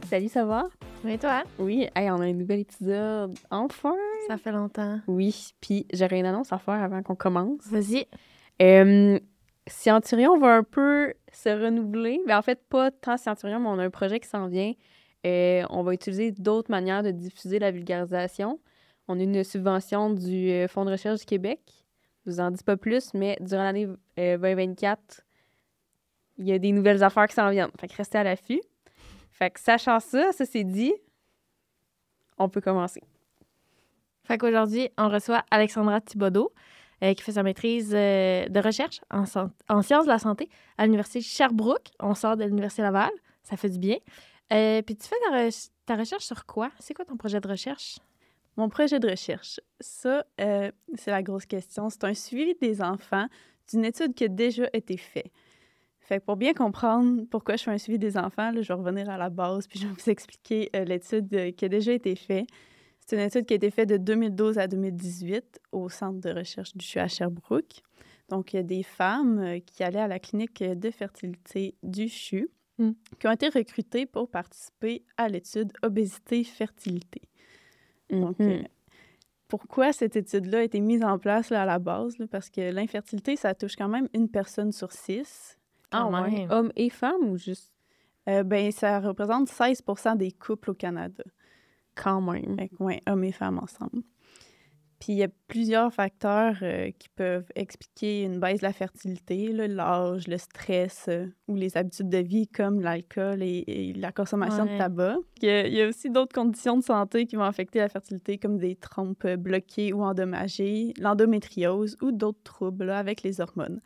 Salut, ça va? Et toi? Oui, hey, on a un nouvel épisode. Enfin! Ça fait longtemps. Oui, puis j'aurais une annonce à faire avant qu'on commence. Vas-y. Scienturion va un peu se renouveler. Mais en fait, pas tant Scienturion, mais on a un projet qui s'en vient. On va utiliser d'autres manières de diffuser la vulgarisation. On a une subvention du Fonds de recherche du Québec. Je vous en dis pas plus, mais durant l'année 2024, il y a des nouvelles affaires qui s'en viennent. Fait que restez à l'affût. Fait que sachant ça c'est dit, on peut commencer. Fait qu'aujourd'hui, on reçoit Alexandra Thibodeau, qui fait sa maîtrise de recherche en sciences de la santé à l'Université Sherbrooke. On sort de l'Université Laval. Ça fait du bien. Puis tu fais ta recherche sur quoi? C'est quoi ton projet de recherche? Mon projet de recherche, ça, c'est la grosse question. C'est un suivi des enfants d'une étude qui a déjà été faite. Fait que pour bien comprendre pourquoi je fais un suivi des enfants, là, je vais revenir à la base puis je vais vous expliquer l'étude qui a déjà été faite. C'est une étude qui a été faite de 2012 à 2018 au Centre de recherche du CHU à Sherbrooke. Donc, il y a des femmes qui allaient à la clinique de fertilité du CHU qui ont été recrutées pour participer à l'étude obésité-fertilité. Donc, pourquoi cette étude-là a été mise en place là, à la base? Là, parce que l'infertilité, ça touche quand même une personne sur 6. Ah ouais? Hommes et femmes ou juste? Ça représente 16 % des couples au Canada. Quand même. Fait que, ouais, hommes et femmes ensemble. Puis il y a plusieurs facteurs qui peuvent expliquer une baisse de la fertilité, là, l'âge, le stress ou les habitudes de vie comme l'alcool et la consommation de tabac. Il y a aussi d'autres conditions de santé qui vont affecter la fertilité comme des trompes bloquées ou endommagées, l'endométriose ou d'autres troubles là, avec les hormones.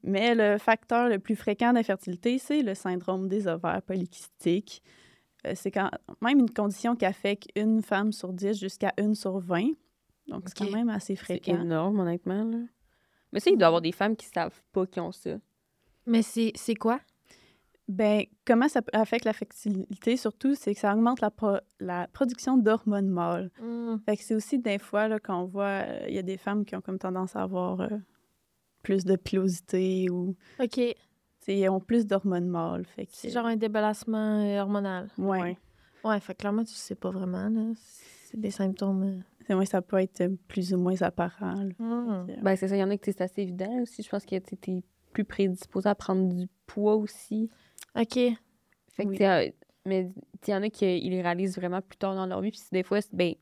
Mais le facteur le plus fréquent d'infertilité, c'est le syndrome des ovaires polykystiques. C'est quand même une condition qui affecte une femme sur 10 jusqu'à 1 sur 20. Donc, c'est quand même assez fréquent. C'est énorme, honnêtement. Là. Mais ça, il doit y avoir des femmes qui savent pas qu'ils ont ça. Mais c'est quoi? Bien, comment ça affecte la fertilité, surtout, c'est que ça augmente la production d'hormones mâles. Fait que c'est aussi des fois, là, quand on voit, il y a des femmes qui ont comme tendance à avoir plus de pilosité ou... OK. Ils ont plus d'hormones mâles. Fait que... C'est genre un débarrassement hormonal. Ouais. Ouais, fait que clairement, tu sais pas vraiment, là. C'est des symptômes... Ça peut être plus ou moins apparent. Ben, c'est ça. Il y en a qui c'est assez évident aussi. Je pense que tu es plus prédisposé à prendre du poids aussi. OK. Fait que, mais il y en a qui les réalisent vraiment plus tard dans leur vie. Puis des fois, ben,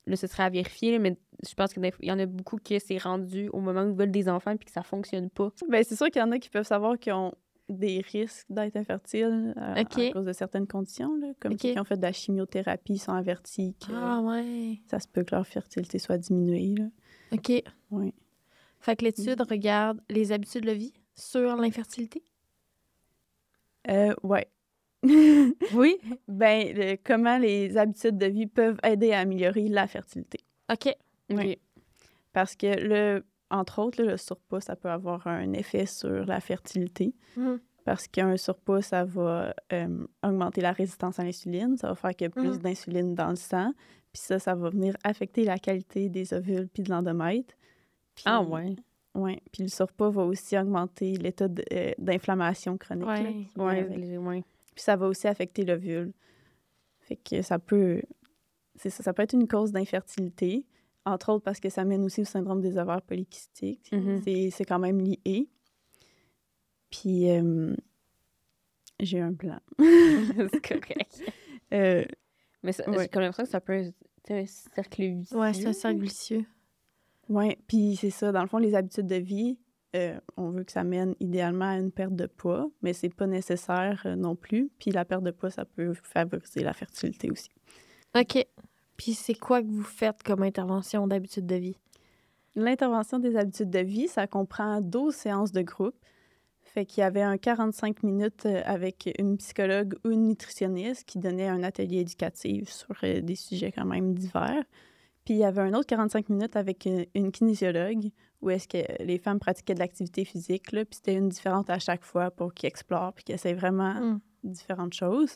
là, ce serait à vérifier, là, mais je pense qu'il y en a beaucoup qui c'est rendu au moment où ils veulent des enfants puis que ça fonctionne pas. Ben, c'est sûr qu'il y en a qui peuvent savoir qu'ils ont des risques d'être infertiles à cause de certaines conditions, là, comme ceux qui ont fait de la chimiothérapie sont avertis que ça se peut que leur fertilité soit diminuée. Là. OK. Oui. Fait que l'étude regarde les habitudes de vie sur l'infertilité? Ouais. Oui? Ben, comment les habitudes de vie peuvent aider à améliorer la fertilité. OK. Oui. Parce que entre autres, le surpoids, ça peut avoir un effet sur la fertilité. Parce qu'un surpoids, ça va augmenter la résistance à l'insuline. Ça va faire qu'il y a plus d'insuline dans le sang. Puis ça va venir affecter la qualité des ovules puis de l'endomètre. Puis, Oui. Puis le surpoids va aussi augmenter l'état d'inflammation chronique. Puis ça va aussi affecter l'ovule. Fait que ça peut être une cause d'infertilité. Entre autres parce que ça mène aussi au syndrome des ovaires polykystiques. C'est quand même lié. Puis, j'ai un blanc. C'est correct. Mais j'ai comme l'impression que ça peut être un cercle vicieux. Ouais, c'est un cercle vicieux. Oui, puis c'est ça. Dans le fond, les habitudes de vie, on veut que ça mène idéalement à une perte de poids, mais c'est pas nécessaire non plus. Puis la perte de poids, ça peut favoriser la fertilité aussi. OK. Puis c'est quoi que vous faites comme intervention d'habitudes de vie? L'intervention des habitudes de vie, ça comprend 12 séances de groupe. Fait qu'il y avait un 45 minutes avec une psychologue ou une nutritionniste qui donnait un atelier éducatif sur des sujets quand même divers. Puis il y avait un autre 45 minutes avec une kinésiologue où est-ce que les femmes pratiquaient de l'activité physique. Là, puis c'était une différente à chaque fois pour qu'ils explorent puis qu'ils essaient vraiment différentes choses.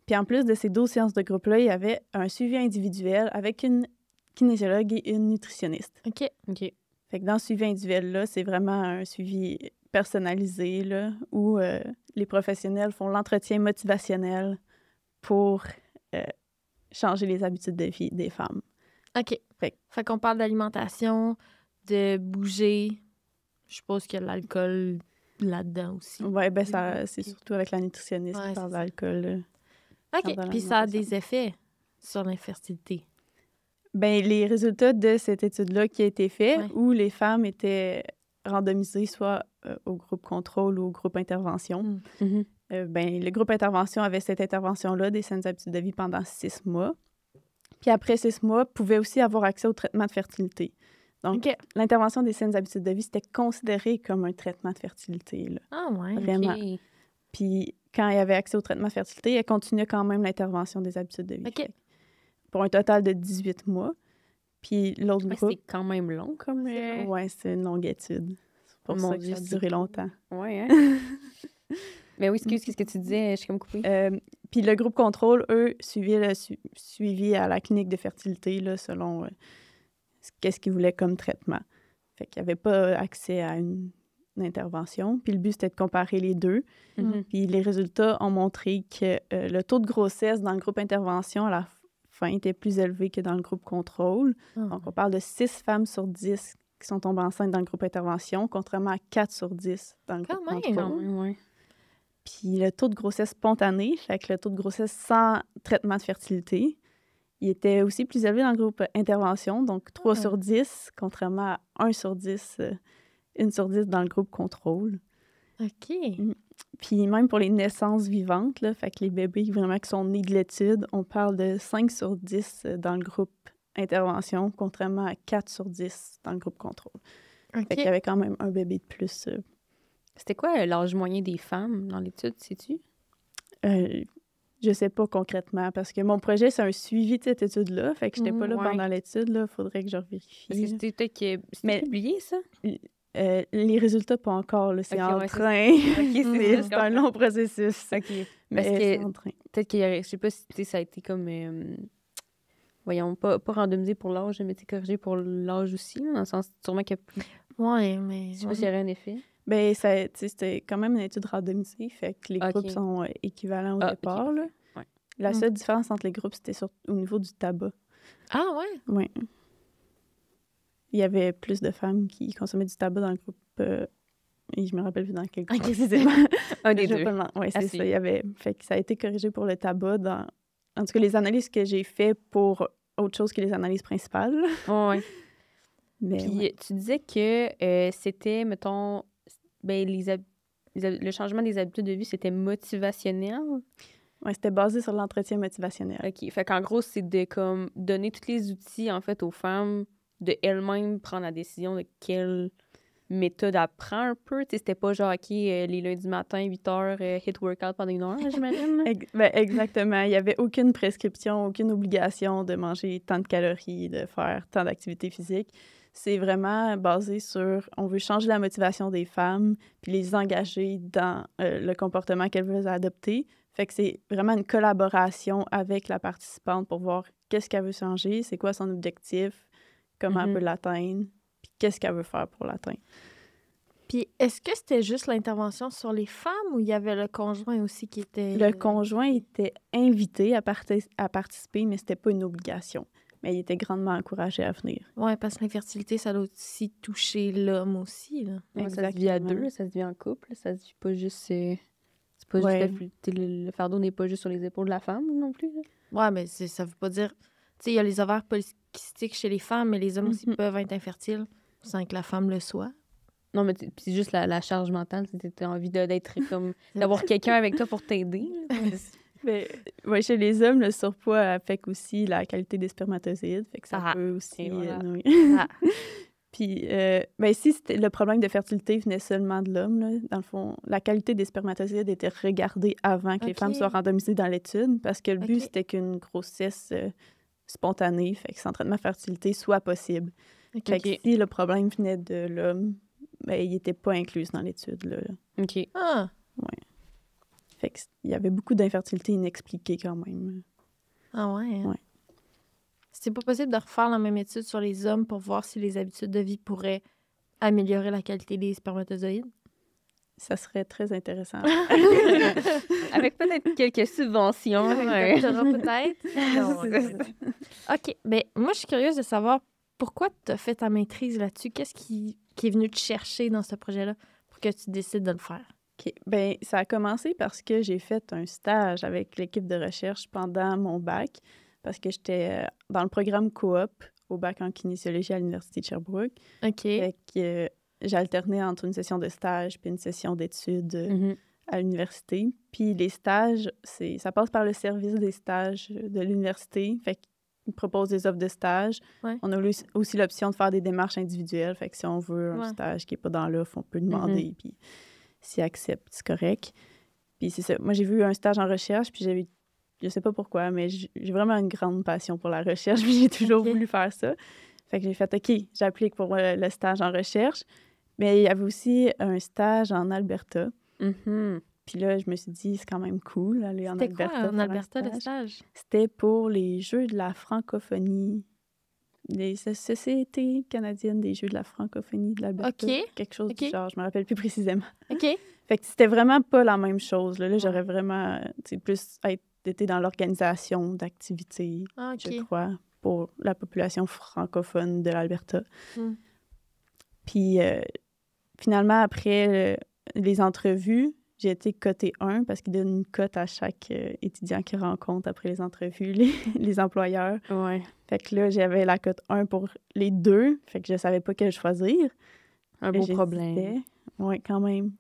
Puis en plus de ces 12 séances de groupe-là, il y avait un suivi individuel avec une kinésiologue et une nutritionniste. OK. Fait que dans ce suivi individuel-là, c'est vraiment un suivi personnalisé là, où les professionnels font l'entretien motivationnel pour changer les habitudes de vie des femmes. OK. Fait qu'on parle d'alimentation, de bouger. Je suppose qu'il y a de l'alcool là-dedans aussi. Oui, ben c'est surtout avec la nutritionniste qui parle d'alcool. OK. Puis ça a des effets sur l'infertilité. Ben les résultats de cette étude-là qui a été faite, où les femmes étaient randomisées soit au groupe contrôle ou au groupe intervention, ben le groupe intervention avait cette intervention-là des saines habitudes de vie pendant 6 mois. Puis après 6 mois, pouvait aussi avoir accès au traitement de fertilité. Donc, l'intervention des saines habitudes de vie, c'était considéré comme un traitement de fertilité. Là. Ah ouais, vraiment. OK. Puis quand il y avait accès au traitement de fertilité, elle continuait quand même l'intervention des habitudes de vie. OK. Pour un total de 18 mois. Puis l'autre groupe... C'est quand même long comme... Oui, c'est une longue étude. C'est pour ça que ça a duré longtemps. Oui, hein? Mais oui, excuse, qu'est-ce que tu disais? Je suis comme coupée. Puis le groupe contrôle, eux, suivi à la clinique de fertilité, là, selon qu'est-ce qu'ils voulaient comme traitement. Fait qu'il n'y avait pas accès à une intervention. Puis le but, c'était de comparer les deux. Puis les résultats ont montré que le taux de grossesse dans le groupe intervention à la fin était plus élevé que dans le groupe contrôle. Donc, on parle de 6 femmes sur 10 qui sont tombées enceintes dans le groupe intervention, contrairement à 4 sur 10 dans le groupe contrôle. Quand même, ouais. Puis le taux de grossesse spontanée, fait que le taux de grossesse sans traitement de fertilité, il était aussi plus élevé dans le groupe intervention, donc 3 sur 10, contrairement à 1 sur 10, 1 sur 10 dans le groupe contrôle. OK. Puis même pour les naissances vivantes, là, fait que les bébés vraiment qui sont nés de l'étude, on parle de 5 sur 10 dans le groupe intervention, contrairement à 4 sur 10 dans le groupe contrôle. OK. Fait qu'il y avait quand même un bébé de plus. C'était quoi l'âge moyen des femmes dans l'étude, sais-tu? Je sais pas concrètement, parce que mon projet, c'est un suivi de cette étude-là. Fait que j'étais pas là pendant l'étude, là. Faudrait que je revérifie. Parce que c'était peut-être que... C'était publié, ça? Les résultats, pas encore, là. C'est en train. C'est un long processus. OK. Mais c'est en train. Peut-être qu'il y aurait... Je sais pas si ça a été comme... voyons, pas randomisé pour l'âge, mais corrigé pour l'âge aussi, là, dans le sens sûrement qu'il y a plus... Oui, mais... Je sais pas s'il y aurait un effet. Ben, c'était quand même une étude randomisée, fait que les groupes sont équivalents au départ. Là. Ouais. La seule différence entre les groupes, c'était au niveau du tabac. Ah ouais? Oui. Il y avait plus de femmes qui consommaient du tabac dans le groupe. Et je me rappelle plus dans quel groupe. Un des deux. Oui, c'est ça. Il y avait... Fait que ça a été corrigé pour le tabac dans... En tout cas, les analyses que j'ai faites pour autre chose que les analyses principales. Oui. Mais puis tu disais que c'était, mettons... Ben, le changement des habitudes de vie, c'était motivationnel. Oui, c'était basé sur l'entretien motivationnel. OK. Fait qu'en gros, c'est de comme donner tous les outils, en fait, aux femmes de elles-mêmes prendre la décision de quelle méthode elle prend un peu. T'sais, c'était pas genre, OK, les lundis matin, 8 heures, hit workout pendant 1 heure, j'imagine. Exactement. Il n'y avait aucune prescription, aucune obligation de manger tant de calories, de faire tant d'activités physiques. C'est vraiment basé sur, on veut changer la motivation des femmes puis les engager dans le comportement qu'elles veulent adopter. Fait que c'est vraiment une collaboration avec la participante pour voir qu'est-ce qu'elle veut changer, c'est quoi son objectif, comment elle peut l'atteindre, puis qu'est-ce qu'elle veut faire pour l'atteindre. Puis est-ce que c'était juste l'intervention sur les femmes ou il y avait le conjoint aussi qui était... Le conjoint était invité à participer, mais c'était pas une obligation. Mais il était grandement encouragé à venir. Oui, parce que l'infertilité, ça doit aussi toucher l'homme aussi. Là. Ouais, ça se vit à deux, ça se vit en couple. Ça se vit pas juste... C'est pas juste le fardeau n'est pas juste sur les épaules de la femme non plus. Oui, mais ça veut pas dire... Tu sais, il y a les ovaires polykystiques chez les femmes, mais les hommes aussi peuvent être infertiles sans que la femme le soit. Non, mais c'est juste la charge mentale. Tu as envie d'être comme... d'avoir quelqu'un avec toi pour t'aider. Mais chez les hommes, le surpoids affecte aussi la qualité des spermatozoïdes. Fait que ça peut aussi... Puis, si le problème de fertilité venait seulement de l'homme, là, dans le fond, la qualité des spermatozoïdes était regardée avant que les femmes soient randomisées dans l'étude, parce que le but, c'était qu'une grossesse spontanée, fait que sans traitement de fertilité, soit possible. Fait que si le problème venait de l'homme, il n'était pas inclus dans l'étude. Là. OK. Ah! Ouais. Fait qu'il y avait beaucoup d'infertilité inexpliquée quand même. Ah ouais? Ouais. C'est pas possible de refaire la même étude sur les hommes pour voir si les habitudes de vie pourraient améliorer la qualité des spermatozoïdes? Ça serait très intéressant. Avec peut-être quelques subventions. Avec doctorat, peut-être. Non, OK. Bien, moi, je suis curieuse de savoir pourquoi tu as fait ta maîtrise là-dessus. Qu'est-ce qui est venu te chercher dans ce projet-là pour que tu décides de le faire? OK. Bien, ça a commencé parce que j'ai fait un stage avec l'équipe de recherche pendant mon bac, parce que j'étais dans le programme coop au bac en kinésiologie à l'Université de Sherbrooke. OK. Fait que j'alternais entre une session de stage puis une session d'études à l'université. Puis les stages, ça passe par le service des stages de l'université. Fait qu'ils proposent des offres de stage. Ouais. On a aussi l'option de faire des démarches individuelles. Fait que si on veut un stage qui n'est pas dans l'offre, on peut demander. Puis s'ils acceptent, c'est correct. Puis c'est ça. Moi, j'ai vu un stage en recherche, puis je sais pas pourquoi, mais j'ai vraiment une grande passion pour la recherche, puis j'ai toujours voulu faire ça. Fait que j'ai fait, OK, j'applique pour le stage en recherche. Mais il y avait aussi un stage en Alberta. Puis là, je me suis dit, c'est quand même cool d'aller en Alberta. C'était quoi en Alberta, le stage? C'était pour les Jeux de la francophonie. Les Sociétés canadiennes des Jeux de la francophonie de l'Alberta. OK. Quelque chose du genre, je me rappelle plus précisément. OK. Fait que c'était vraiment pas la même chose. Là, j'aurais vraiment, plus été dans l'organisation d'activités, je crois, pour la population francophone de l'Alberta. Puis finalement, après les entrevues, j'ai été cotée 1 parce qu'ils donnent une cote à chaque étudiant qu'ils rencontrent après les entrevues, les employeurs. Ouais. Fait que là, j'avais la cote 1 pour les deux. Fait que je savais pas quel choisir. Un beau problème. Oui, quand même.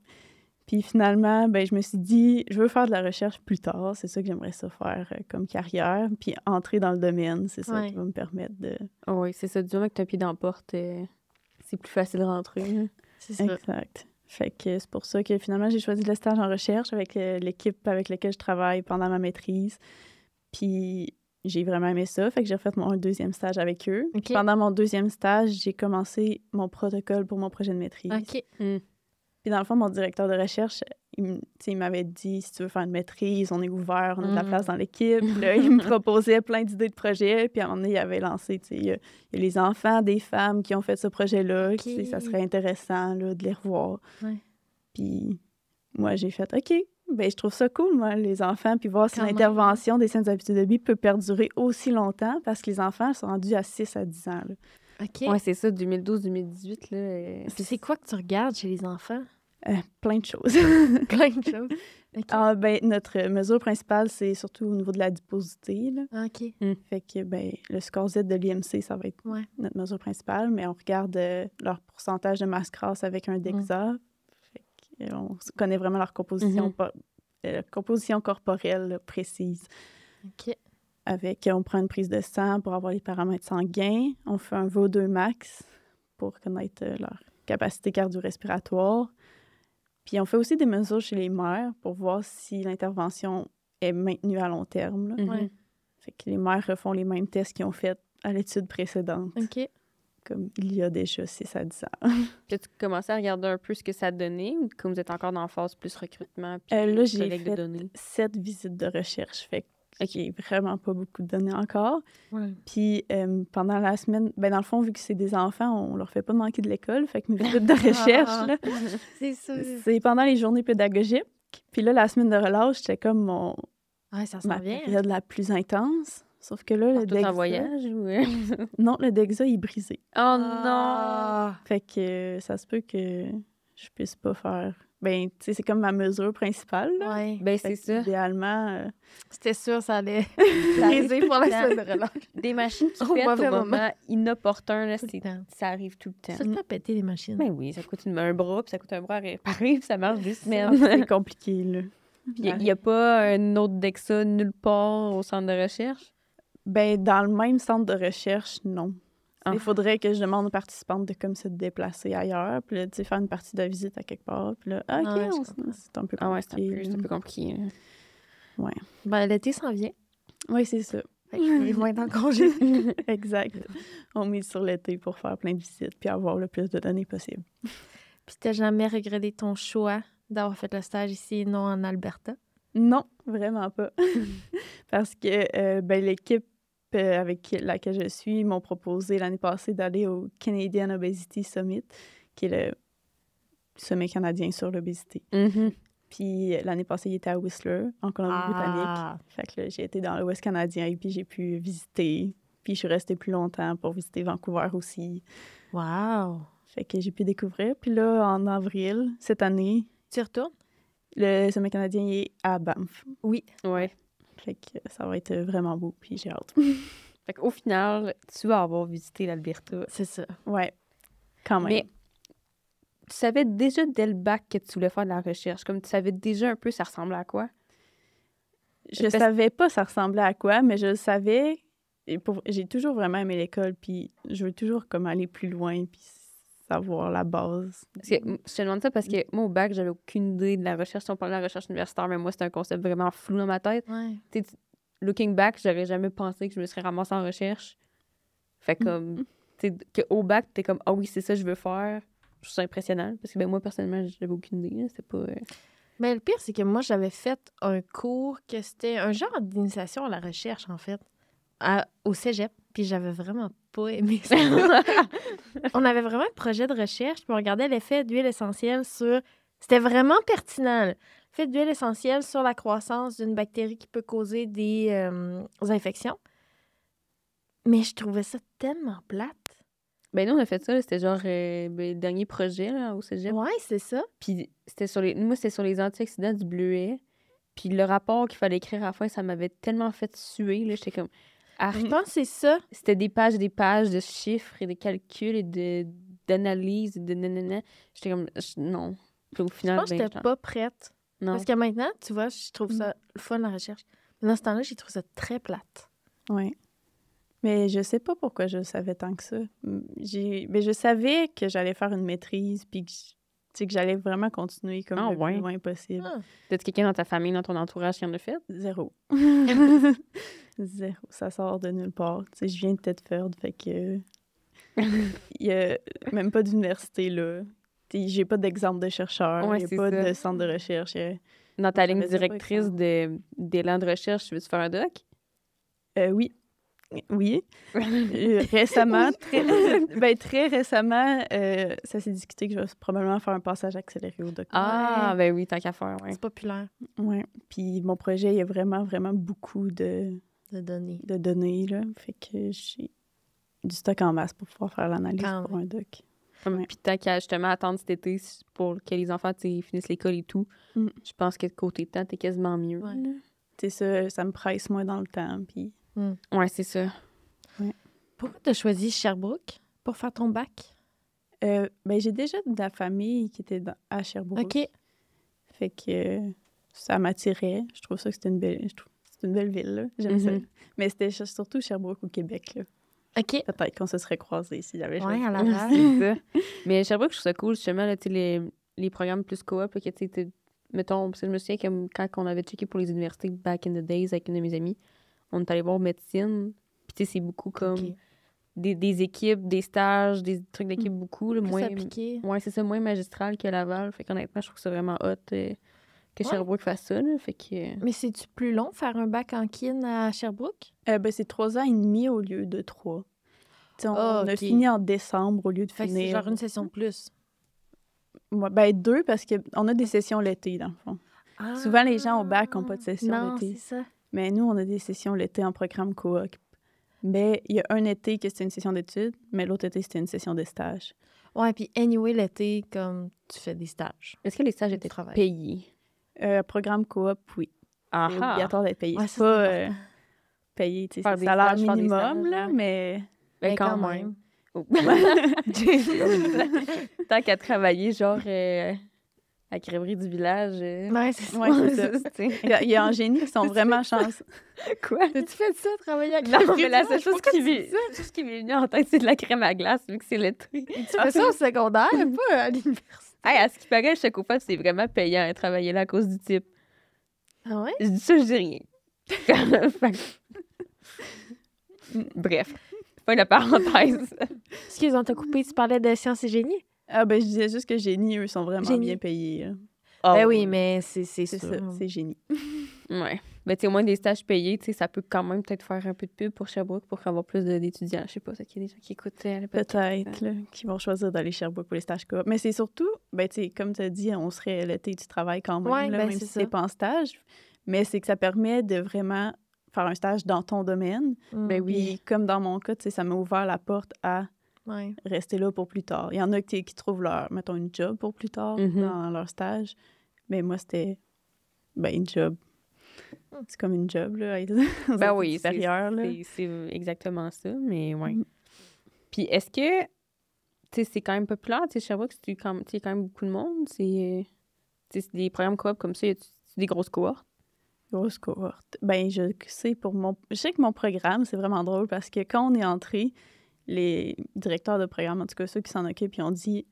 Puis finalement, ben, je me suis dit, je veux faire de la recherche plus tard. C'est ça que j'aimerais ça faire comme carrière. Puis entrer dans le domaine, c'est ça qui va me permettre de... Oui, c'est ça. Du moment que tu as un pied dans la porte, c'est plus facile de rentrer. C'est ça. Exact. Fait que c'est pour ça que finalement, j'ai choisi le stage en recherche avec l'équipe avec laquelle je travaille pendant ma maîtrise. Puis j'ai vraiment aimé ça. Fait que j'ai refait mon deuxième stage avec eux. Okay. Pendant mon deuxième stage, j'ai commencé mon protocole pour mon projet de maîtrise. OK. Puis dans le fond, mon directeur de recherche, il m'avait dit, si tu veux faire une maîtrise, on est ouvert, on a de la place dans l'équipe. Là, il me proposait plein d'idées de projets. Puis à un moment donné, il avait lancé, il y a les enfants des femmes qui ont fait ce projet-là. Okay. Ça serait intéressant là, de les revoir. Ouais. Puis moi, j'ai fait, OK, ben je trouve ça cool, moi, les enfants, puis voir si l'intervention des saines habitudes de vie peut perdurer aussi longtemps, parce que les enfants sont rendus à 6 à 10 ans. Là. OK. Oui, c'est ça, 2012-2018. Là. C'est quoi que tu regardes chez les enfants? Plein de choses. Plein de choses. Okay. Ben, notre mesure principale, c'est surtout au niveau de l'adiposité. Là. OK. Fait que ben, le score Z de l'IMC, ça va être notre mesure principale, mais on regarde leur pourcentage de masse grasse avec un DEXA. Fait qu'on connaît vraiment leur composition, composition corporelle là, précise. OK. On prend une prise de sang pour avoir les paramètres sanguins. On fait un VO2 max pour connaître leur capacité cardio-respiratoire. Puis on fait aussi des mesures chez les mères pour voir si l'intervention est maintenue à long terme. Là. Fait que les mères refont les mêmes tests qu'ils ont fait à l'étude précédente. OK. Comme il y a déjà 6 à 10 ans. Puis tu commençais à regarder un peu ce que ça donnait ou comme vous êtes encore dans la phase plus recrutement puis là, j'ai collecte de données? 7 visites de recherche. Fait qu'il n'y a vraiment pas beaucoup de données encore. Puis pendant la semaine, ben dans le fond, vu que c'est des enfants, on leur fait pas manquer de l'école. Fait que mes visites de recherche, là, c'est pendant les journées pédagogiques. Puis là, la semaine de relâche, c'était comme ma période la plus intense. Sauf que là, le DEXA... en voyage ou... Non, le DEXA est brisé. Oh non! Fait que ça se peut que je puisse pas faire... Ben, tu sais, c'est comme ma mesure principale. Oui, ben c'est ça. Idéalement... C'était sûr, ça allait briser pour la semaine de relâche. Des machines qui pètent au moment inopportun, là, ça arrive tout le temps. Ça peut péter les machines. Ben oui, ça coûte un bras, puis ça coûte un bras à réparer, puis ça marche 2 semaines. C'est compliqué, là. Il n'y a pas un autre DEXA nulle part au centre de recherche? Ben, dans le même centre de recherche, non. Il faudrait que je demande aux participantes de comme se déplacer ailleurs, puis là, tu sais, faire une partie de visite à quelque part, puis là, c'est un peu compliqué. C'est un peu compliqué. Ouais. Ben, l'été s'en vient. Oui, c'est ça. Ils vont être en congé. Exact. On mise sur l'été pour faire plein de visites, puis avoir le plus de données possible. Puis t'as jamais regretté ton choix d'avoir fait le stage ici et non en Alberta? Non, vraiment pas. Parce que l'équipe avec laquelle je suis m'ont proposé l'année passée d'aller au Canadian Obesity Summit, qui est sommet canadien sur l'obésité. Mhm. Puis l'année passée, il était à Whistler, en Colombie-Britannique. Fait que là, j'ai été dans l'Ouest canadien et puis j'ai pu visiter. Puis je suis restée plus longtemps pour visiter Vancouver aussi. Wow! Fait que j'ai pu découvrir. Puis là, en avril, cette année, Tu retournes? le sommet canadien est à Banff. Oui. Ouais. Fait que ça va être vraiment beau, puis j'ai hâte. Fait qu'au final, tu vas avoir visité l'Alberta. C'est ça. Ouais, quand même. Mais tu savais déjà dès le bac que tu voulais faire de la recherche. Comme tu savais déjà un peu ça ressemblait à quoi? Je savais pas ça ressemblait à quoi, mais je le savais. Et j'ai toujours vraiment aimé l'école, puis je veux toujours comme aller plus loin, puis savoir la base. Parce que, je te demande ça parce que moi, au bac, j'avais aucune idée de la recherche. Si on parlait de la recherche universitaire, mais moi, c'était un concept vraiment flou dans ma tête. Ouais. Looking back, j'aurais jamais pensé que je me serais ramassée en recherche. Fait comme, tu sais, qu'au bac, t'es comme, ah oui, c'est ça que je veux faire. Je trouve ça impressionnant parce que ben, moi, personnellement, j'avais aucune idée. C'était pas. Mais le pire, c'est que moi, j'avais fait un cours que c'était un genre d'initiation à la recherche, en fait, au cégep. Puis j'avais vraiment pas aimé ça. On avait vraiment un projet de recherche, puis on regardait l'effet d'huile essentielle sur... C'était vraiment pertinent, là. L'effet d'huile essentielle sur la croissance d'une bactérie qui peut causer des infections. Mais je trouvais ça tellement plate. Ben, nous, on a fait ça. C'était genre le dernier projet là, au cégep. Ouais, c'est ça. Puis c'était sur les... Moi, c'était sur les antioxydants du bleuet. Puis le rapport qu'il fallait écrire à la fin, ça m'avait tellement fait suer. Là, j'étais comme... Je pense que c'est ça. C'était des pages de chiffres et de calculs et d'analyses et de nanana. J'étais comme... non. Puis au Je final, pense que j'étais pas prête. Non. Parce que maintenant, tu vois, je trouve ça le fun, la recherche. Mais dans ce temps-là, j'ai trouvé ça très plate. Oui. Mais je sais pas pourquoi je savais tant que ça. Mais je savais que j'allais faire une maîtrise, puis que j'allais vraiment continuer comme le plus loin possible. T'as-tu quelqu'un dans ta famille, dans ton entourage qui en a fait? Zéro. Zéro. Ça sort de nulle part. Tu sais, je viens de Thetford, fait que... Il y a même pas d'université, là. J'ai pas d'exemple de chercheur. Ouais, Il y a c'est pas ça. de centre de recherche. Dans ta ligne savais pas directrice d'élan de recherche, tu veux-tu faire un doc? Oui. Oui. Récemment, très récemment, ça s'est discuté que je vais probablement faire un passage accéléré au doctorat. Ah, ben oui, tant qu'à faire, ouais. C'est populaire. Oui. Puis mon projet, il y a vraiment, vraiment beaucoup de données, là. Fait que j'ai du stock en masse pour pouvoir faire l'analyse pour un doc. Puis tant qu'à justement attendre cet été pour que les enfants finissent l'école et tout, je pense que de côté temps, t'es quasiment mieux. Ouais. C'est ça me presse moins dans le temps, puis... Ouais, c'est ça. Ouais. Pourquoi tu as choisi Sherbrooke pour faire ton bac? Ben, j'ai déjà de la famille qui était à Sherbrooke. OK. Fait que ça m'attirait. Je trouve ça que c'est une belle ville, là. J'aime ça. Mais c'était surtout Sherbrooke au Québec, là. OK. Peut-être qu'on se serait croisés si j'avais choisi. Ouais, à Laval. C'est ça. Mais Sherbrooke, je trouve ça cool, justement, là, les programmes plus coop, là, que tu sais, mettons, parce que je me souviens que quand on avait checké pour les universités back in the days avec une de mes amies, on est allé voir médecine. Puis, tu sais, c'est beaucoup comme des équipes, des stages, des trucs d'équipe beaucoup. Là, Plus moins appliqué. Ouais, c'est ça, moins magistral que Laval. Fait qu'honnêtement, je trouve ça vraiment hot que Sherbrooke fasse ça. Là, fait que... Mais c'est-tu plus long faire un bac en kin à Sherbrooke? Ben, c'est 3 ans et demi au lieu de 3. On a fini en décembre au lieu de fait finir. C'est genre une session de plus. Ouais, ben 2 parce qu'on a des sessions l'été, dans le fond. Ah, Souvent, les gens au bac n'ont pas de session non, l'été. c'est ça. Mais nous, on a des sessions l'été en programme coop. Mais il y a un été que c'était une session d'études, mais l'autre été, c'était une session de stage. Ouais, puis anyway, l'été, comme tu fais des stages. Est-ce que les stages étaient payés? Programme coop, oui. Ah, c'est obligatoire d'être payé. Ouais, c'est pas payé, tu sais, c'est salaire minimum, là, mais... Ben, quand même. Tant qu'à travailler, genre, à crèverie du village. Ouais, c'est ça. Ouais, c'est ça. Il y a en génie qui sont vraiment chanceux. Quoi? T'as-tu fait ça, travailler avec Non, mais la seule chose qui m'est venue en tête, c'est de la crème à glace, vu que c'est l'été. Tu fais ça au secondaire, pas à l'université. Hey, à ce qui paraît, chez Copa, c'est vraiment payant à travailler là à cause du type. Ah ouais? Je dis ça, je dis rien. Bref, fin de la parenthèse. Excuse, on t'a coupé, tu parlais de sciences et génie? Ah, ben, je disais juste que génie, eux, sont vraiment bien payés. Là. Ben oui, mais c'est C'est sûr. ça, c'est génie. Ouais. Ben, tu sais, au moins des stages payés, tu sais, ça peut quand même peut-être faire un peu de pub pour Sherbrooke pour avoir plus d'étudiants. Je sais pas, ça qu'il y a des gens qui écoutent le podcast. Peut-être, là, qui vont choisir d'aller Sherbrooke pour les stages coop. Mais c'est surtout, ben, tu sais, comme tu as dit, on serait l'été du travail quand même, Ouais, là, ben, même c'est si ça. c'est pas en stage. Mais c'est que ça permet de vraiment faire un stage dans ton domaine. Ben oui. Puis, comme dans mon cas, tu sais, ça m'a ouvert la porte à Ouais. rester là pour plus tard. Il y en a qui trouvent leur, mettons, une job pour plus tard dans leur stage. Mais moi, c'était, ben, une job. C'est comme une job, là, être aux Ben études oui, supérieures, là. c'est exactement ça, mais ouais. Mm. Puis est-ce que, tu sais, c'est quand même populaire, tu sais, Sherbrooke, il y a quand même beaucoup de monde, tu sais, c'est des programmes coop comme ça, y a des grosses cohortes? Grosse cohorte. Ben, je sais que mon programme, c'est vraiment drôle parce que quand on est entré, les directeurs de programme, en tout cas ceux qui s'en occupent, ils ont dit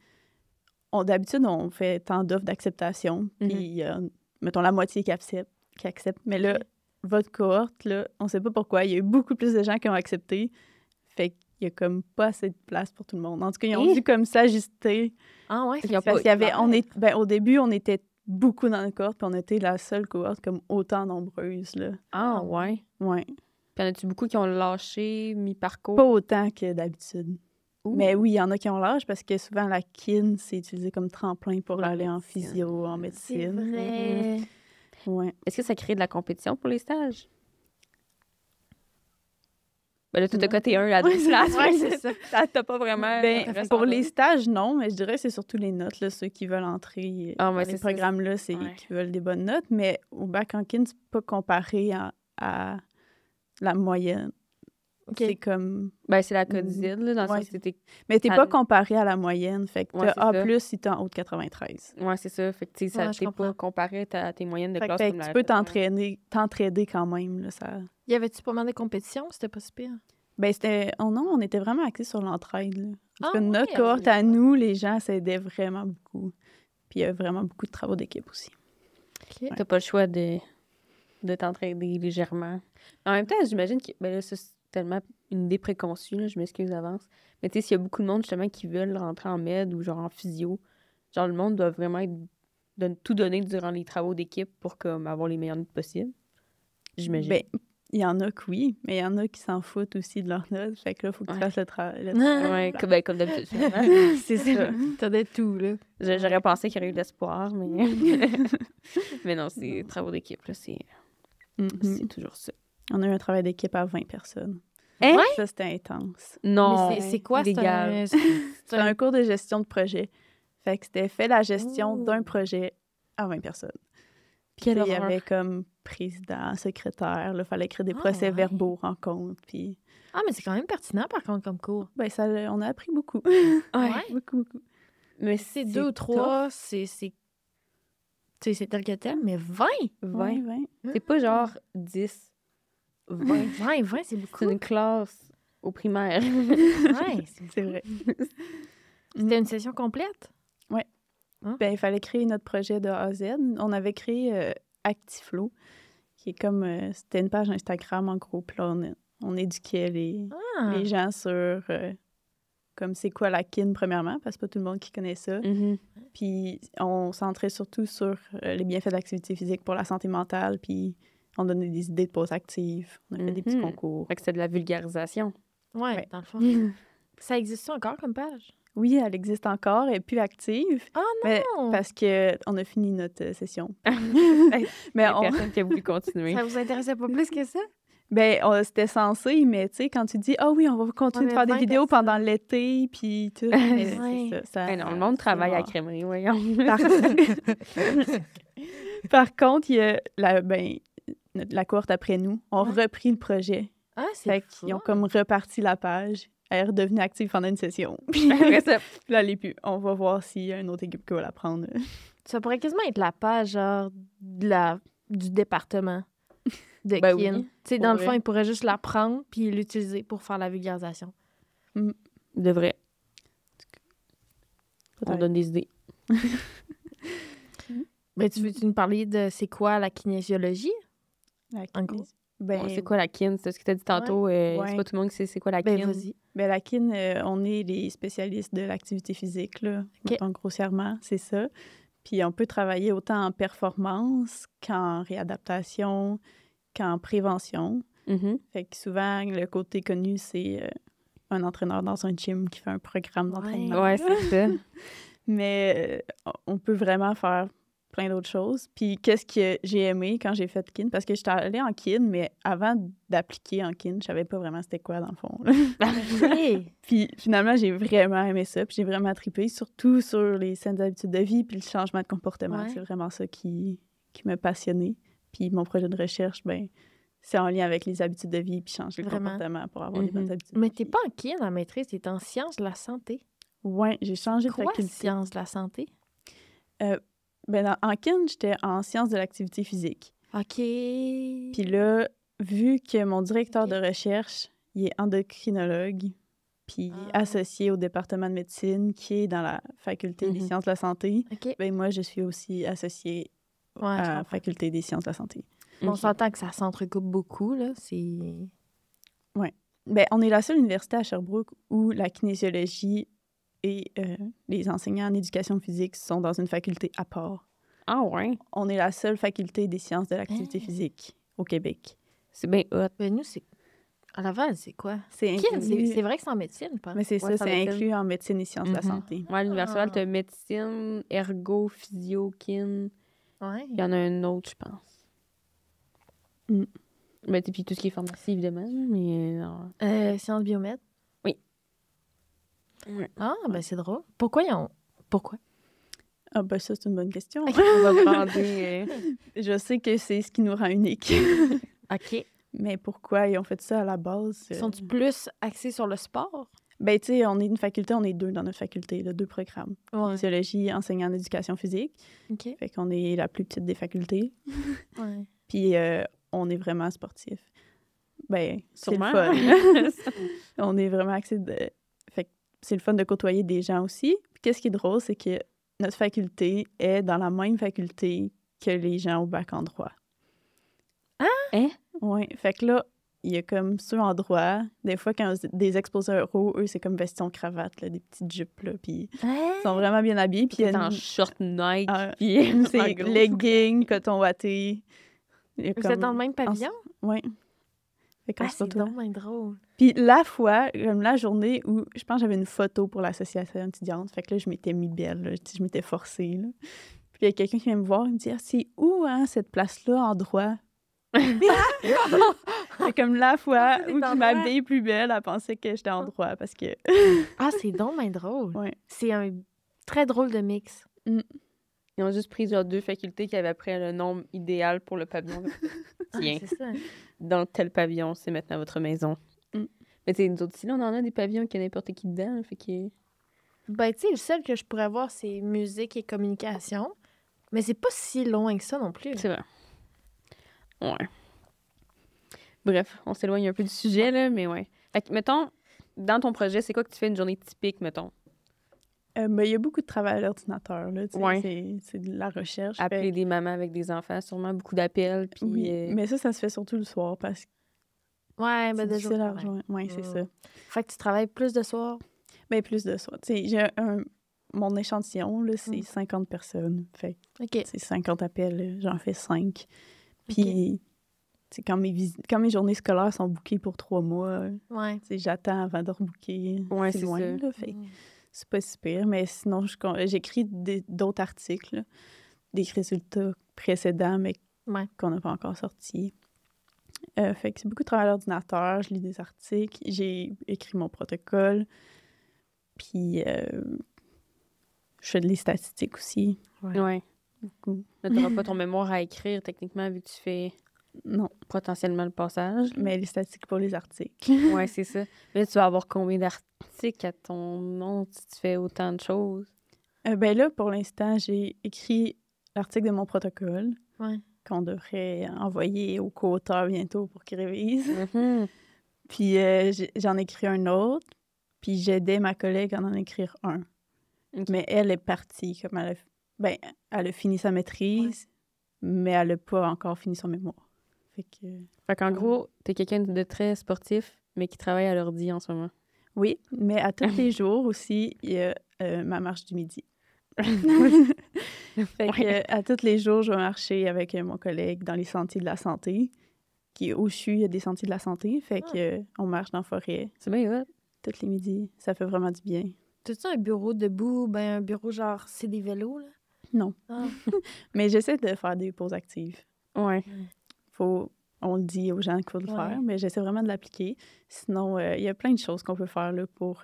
d'habitude, on fait tant d'offres d'acceptation, puis mettons la moitié qui acceptent. Mais là, votre cohorte, là, on sait pas pourquoi, il y a eu beaucoup plus de gens qui ont accepté. Fait qu'il y a comme pas assez de place pour tout le monde. En tout cas, ils ont dû comme s'ajuster. Ah ouais, Parce qu'il y avait, au début, on était beaucoup dans la cohorte, puis on était la seule cohorte comme autant nombreuse, là. Ah ouais? Ouais. Puis y en a-tu beaucoup qui ont lâché mi-parcours? Pas autant que d'habitude. Ouh. Mais oui, il y en a qui ont l'âge parce que souvent la kin, c'est utilisé comme tremplin pour aller en physio, en c'est médecine. vrai. Ouais. Est-ce que ça crée de la compétition pour les stages? Ben là, tu as coté un à 2 places. Ouais, c'est ça. T'as pas vraiment... Ben, pour les stages, non, mais je dirais que c'est surtout les notes, là, ceux qui veulent entrer Ah, dans ouais, les c'est ça. programmes-là, c'est Ouais. qui veulent des bonnes notes. Mais au bac en kin, c'est pas comparé à la moyenne. OK. C'est comme... Ben, c'est la codicide, là, dans le Ouais. sens que t'es... Mais t'es Ça- pas comparé à la moyenne. Fait que Ouais, t'as c'est ça. A+, si t'es en haut de 93. Ouais, c'est ça. Fait que, tu sais, Ouais, je t'es comprends. pas comparé à tes moyennes de Fait classe que comme tu la... peux t'entraider quand même, là, ça... Y avait-tu pas mal de compétitions? C'était pas si pire. Ben, c'était... Oh non, on était vraiment axés sur l'entraide, là. En tout cas, Ah, notre ouais, cohorte à nous, les gens s'aidaient vraiment beaucoup. Puis il y a vraiment beaucoup de travaux d'équipe aussi. OK. T'as pas le choix de t'entraider légèrement. En même temps, j'imagine que... Ben là, ça, c'est tellement une idée préconçue, là, je m'excuse d'avance. Mais tu sais, s'il y a beaucoup de monde, justement, qui veulent rentrer en med ou genre en physio, genre, le monde doit vraiment tout donner durant les travaux d'équipe pour, comme, avoir les meilleures notes possibles. J'imagine. Ben, il y en a que oui, mais il y en a qui s'en foutent aussi de leurs notes. Fait que là, il faut que tu Ouais. fasses le travail. Ouais, comme d'habitude, finalement. C'est ça. T'as de tout, là. J'aurais pensé qu'il y aurait eu de l'espoir, mais... mais non, c'est travaux d'équipe, là, c'est toujours ça. On a eu un travail d'équipe à 20 personnes. Hein? Ça, c'était intense. Non, Mais c'est quoi? illégal. C'était un cours de gestion de projet. Fait que c'était fait la gestion d'un projet à 20 personnes. Puis Quelle il y horreur. avait comme président, secrétaire, il fallait écrire des Ah, procès-verbaux, rencontres, puis... Ah, mais c'est quand même pertinent, par contre, comme cours. Ben, on a appris beaucoup. Ouais. Beaucoup. Mais C'est 2 ou 3, c'est... Tu sais, c'est tel que tel, mais 20! 20. 20. C'est pas genre 10. 20. 20, c'est beaucoup. C'est une classe au primaire. Ouais, C'est vrai. C'était une session complète? Ben, il fallait créer notre projet de A à Z. On avait créé Actiflow, qui est comme... c'était une page Instagram, en gros. Puis là, on éduquait les gens sur... comme c'est quoi la kin, premièrement, parce que pas tout le monde qui connaît ça. Mhm. Puis on centrait surtout sur les bienfaits de l'activité physique pour la santé mentale, puis on donnait des idées de pauses actives. On a fait des petits concours. Fait que c'est de la vulgarisation. Ouais, dans le fond. Ça existe encore comme page? Oui, elle existe encore, elle est plus active. Ah Mais non! parce qu'on a fini notre session. Mais Mais personne qui a voulu continuer. Ça vous intéressait pas plus que ça? c'était censé, mais tu sais, quand tu dis « Ah oui, on va continuer de faire des 20 vidéos personnes. pendant l'été, puis tout. » Mais Ouais. c'est ça. Hey non, le monde travaille à la crèmerie, voyons. Par contre, il y a la cohorte après nous ont repris le projet. Ah, c'est Fait fun. qu'ils ont comme reparti la page. Elle est redevenue active pendant une session. Puis Après ça, là, elle est plus. On va voir s'il y a une autre équipe qui va la prendre. Ça pourrait quasiment être la page, genre, du département de Ben kin. oui, Tu sais, pour dans le vrai. fond, ils pourraient juste la prendre puis l'utiliser pour faire la vulgarisation. devrait. On Peut-être. donne des idées. Mais tu veux-tu nous parler de c'est quoi la kinésiologie? En gros. Ben, C'est quoi la kin? C'est ce que tu as dit tantôt. Ouais. C'est pas tout le monde qui sait c'est quoi la Ben, kin. vas-y. ben, la kin, on est les spécialistes de l'activité physique, là. Mettons grossièrement, c'est ça. Puis on peut travailler autant en performance qu'en réadaptation, qu'en prévention. Mhm. Fait que souvent, le côté connu, c'est un entraîneur dans un gym qui fait un programme d'entraînement. Ouais, c'est ça. Mais on peut vraiment faire plein d'autres choses. Puis qu'est-ce que j'ai aimé quand j'ai fait kin? Parce que j'étais allée en kin, mais avant d'appliquer en kin, je savais pas vraiment c'était quoi, dans le fond. OK. Puis finalement, j'ai vraiment aimé ça. Puis j'ai vraiment trippé, surtout sur les saines habitudes de vie puis le changement de comportement. Ouais. C'est vraiment ça qui m'a passionnée. Puis mon projet de recherche, ben c'est en lien avec les habitudes de vie puis changer le Vraiment. comportement pour avoir des bonnes habitudes. Mais de t'es vie. pas en kin en maîtrise, t'es en sciences de la santé. Ouais, j'ai changé de Quoi, faculté. sciences de la santé? En kin, j'étais en sciences de l'activité physique. OK. Puis là, vu que mon directeur de recherche, il est endocrinologue, puis associé au département de médecine qui est dans la faculté des sciences de la santé, OK. ben moi, je suis aussi associée Ouais, je à la comprends. faculté des sciences de la santé. On Ok. s'entend que ça s'entrecoupe beaucoup, là. C'est... Ben, on est la seule université à Sherbrooke où la kinésiologie et les enseignants en éducation physique sont dans une faculté à part. Ah ouais, On est la seule faculté des sciences de l'activité physique au Québec. c'est bien hot. Ben, nous, c'est... À Laval, c'est quoi? C'est Kin, inclus... c'est vrai que c'est en médecine, pas? Mais c'est Ouais, ça, c'est en c'est médecine. inclus en médecine et sciences de la Mhm. santé. Ouais, à l'université, Ah. t'as médecine, ergo, physio, kin. Ouais. Il y en a un autre, je pense. Mm. Mais puis tout ce qui est pharmacie, évidemment. Mais Sciences biomètres. Oui. Ouais. Ah, ben c'est drôle. Pourquoi ils ont... Pourquoi? Ah ben ça, c'est une bonne question. on va demander. Je sais que c'est ce qui nous rend unique. OK. Mais pourquoi ils ont fait ça à la base? Sont-ils plus axés sur le sport? Ben, tu sais, on est une faculté, on est deux dans notre faculté, là, 2 programmes. Ouais. Physiologie, enseignant en éducation physique. OK. Fait qu'on est la plus petite des facultés. Ouais. Puis on est vraiment sportif. Ben, c'est le Sûrement. fun. On est vraiment axé de... Fait que c'est le fun de côtoyer des gens aussi. Puis qu'est-ce qui est drôle, c'est que notre faculté est dans la même faculté que les gens au bac en droit. Hein? Oui. Fait que là, il y a comme ceux en droit. Des fois, quand des exposés oraux, eux, c'est comme veston-cravate, là, des petites jupes, là. Puis ils sont vraiment bien habillés. Puis il y a en une- short Nike. Ah, Puis c'est en gros. leggings, coton watté. Il y a Vous êtes dans le même pavillon? Oui. Fait qu'on Ah, se c'est côtoie. donc bien drôle. Puis la fois, comme la journée où je pense que j'avais une photo pour l'association étudiante, fait que là, je m'étais mis belle, là, tu sais, je m'étais forcée. Là. Puis il y a quelqu'un qui vient me voir, il me dit « Ah, c'est où, hein, cette place-là, en droit? » C'est comme la fois T'es où en je droit? m'habillais plus belle, elle pensait que j'étais en droit parce que... Ah, c'est donc bien drôle. Ouais. C'est un très drôle de mix. Ils ont juste pris genre 2 facultés qui avaient après le nombre idéal pour le pavillon. Ah, Tiens, c'est ça. dans tel pavillon, c'est maintenant votre maison. Mm. Mais tu sais, nous autres aussi, là, on en a des pavillons qui a n'importe qui dedans. Là, fait que... Ben, tu sais, le seul que je pourrais voir, c'est musique et communication. Mais c'est pas si loin que ça non plus. C'est vrai. Ouais. Bref, on s'éloigne un peu du sujet, là, mais ouais. Fait que, mettons, dans ton projet, c'est quoi que tu fais une journée typique, mettons? Ben, il y a beaucoup de travail à l'ordinateur, là, tu sais, Ouais. c'est de la recherche. Appeler fait- des mamans avec des enfants, sûrement beaucoup d'appels. Puis, Oui, mais ça se fait surtout le soir parce que Ouais, c'est ben, de difficile jour. à rejoindre. Oui, c'est ça. Fait que tu travailles plus de soir. Ben, plus de ça. Tu sais, mon échantillon, là, c'est 50 personnes. Fait que OK. c'est 50 appels, là, j'en fais 5. Puis, tu sais, quand mes journées scolaires sont bookées pour 3 mois, Ouais. tu sais, j'attends avant de rebooker. Ouais, c'est c'est loin, ça. là, fait que c'est pas si pire. Mais sinon, j'écris d'autres articles, là, des résultats précédents, mais Ouais. qu'on n'a pas encore sortis. Fait que c'est beaucoup de travail à l'ordinateur, je lis des articles, j'ai écrit mon protocole, puis je fais des statistiques aussi, Ouais. beaucoup. Là, t'auras pas ton mémoire à écrire, techniquement, vu que tu fais Non, potentiellement le passage. mais les statistiques pour les articles. Ouais, c'est ça. Mais tu vas avoir combien d'articles à ton nom si tu fais autant de choses? Ben là, pour l'instant, j'ai écrit l'article de mon protocole Ouais. qu'on devrait envoyer au co-auteur bientôt pour qu'il révise. Mhm. Puis j'en ai écrit un autre, puis j'aidais ma collègue à en écrire un. Ok. Mais elle est partie, comme elle a fini sa maîtrise, mais elle n'a pas encore fini son mémoire. Fait que... Fait qu'en gros, t'es quelqu'un de très sportif, mais qui travaille à l'ordi en ce moment. Oui, mais à tous les jours aussi, il y a ma marche du midi. Fait que à tous les jours, je vais marcher avec mon collègue dans les sentiers de la santé. au CHU, il y a des sentiers de la santé. Fait que on marche dans la forêt. C'est bien hot. Tous les midis. Ça fait vraiment du bien. T'as-tu un bureau debout? Ben, un bureau genre, c'est des vélos, là? Non. Ah. Mais j'essaie de faire des pauses actives. Ouais. On le dit aux gens qu'il faut le faire, mais j'essaie vraiment de l'appliquer. Sinon, il y a plein de choses qu'on peut faire là, pour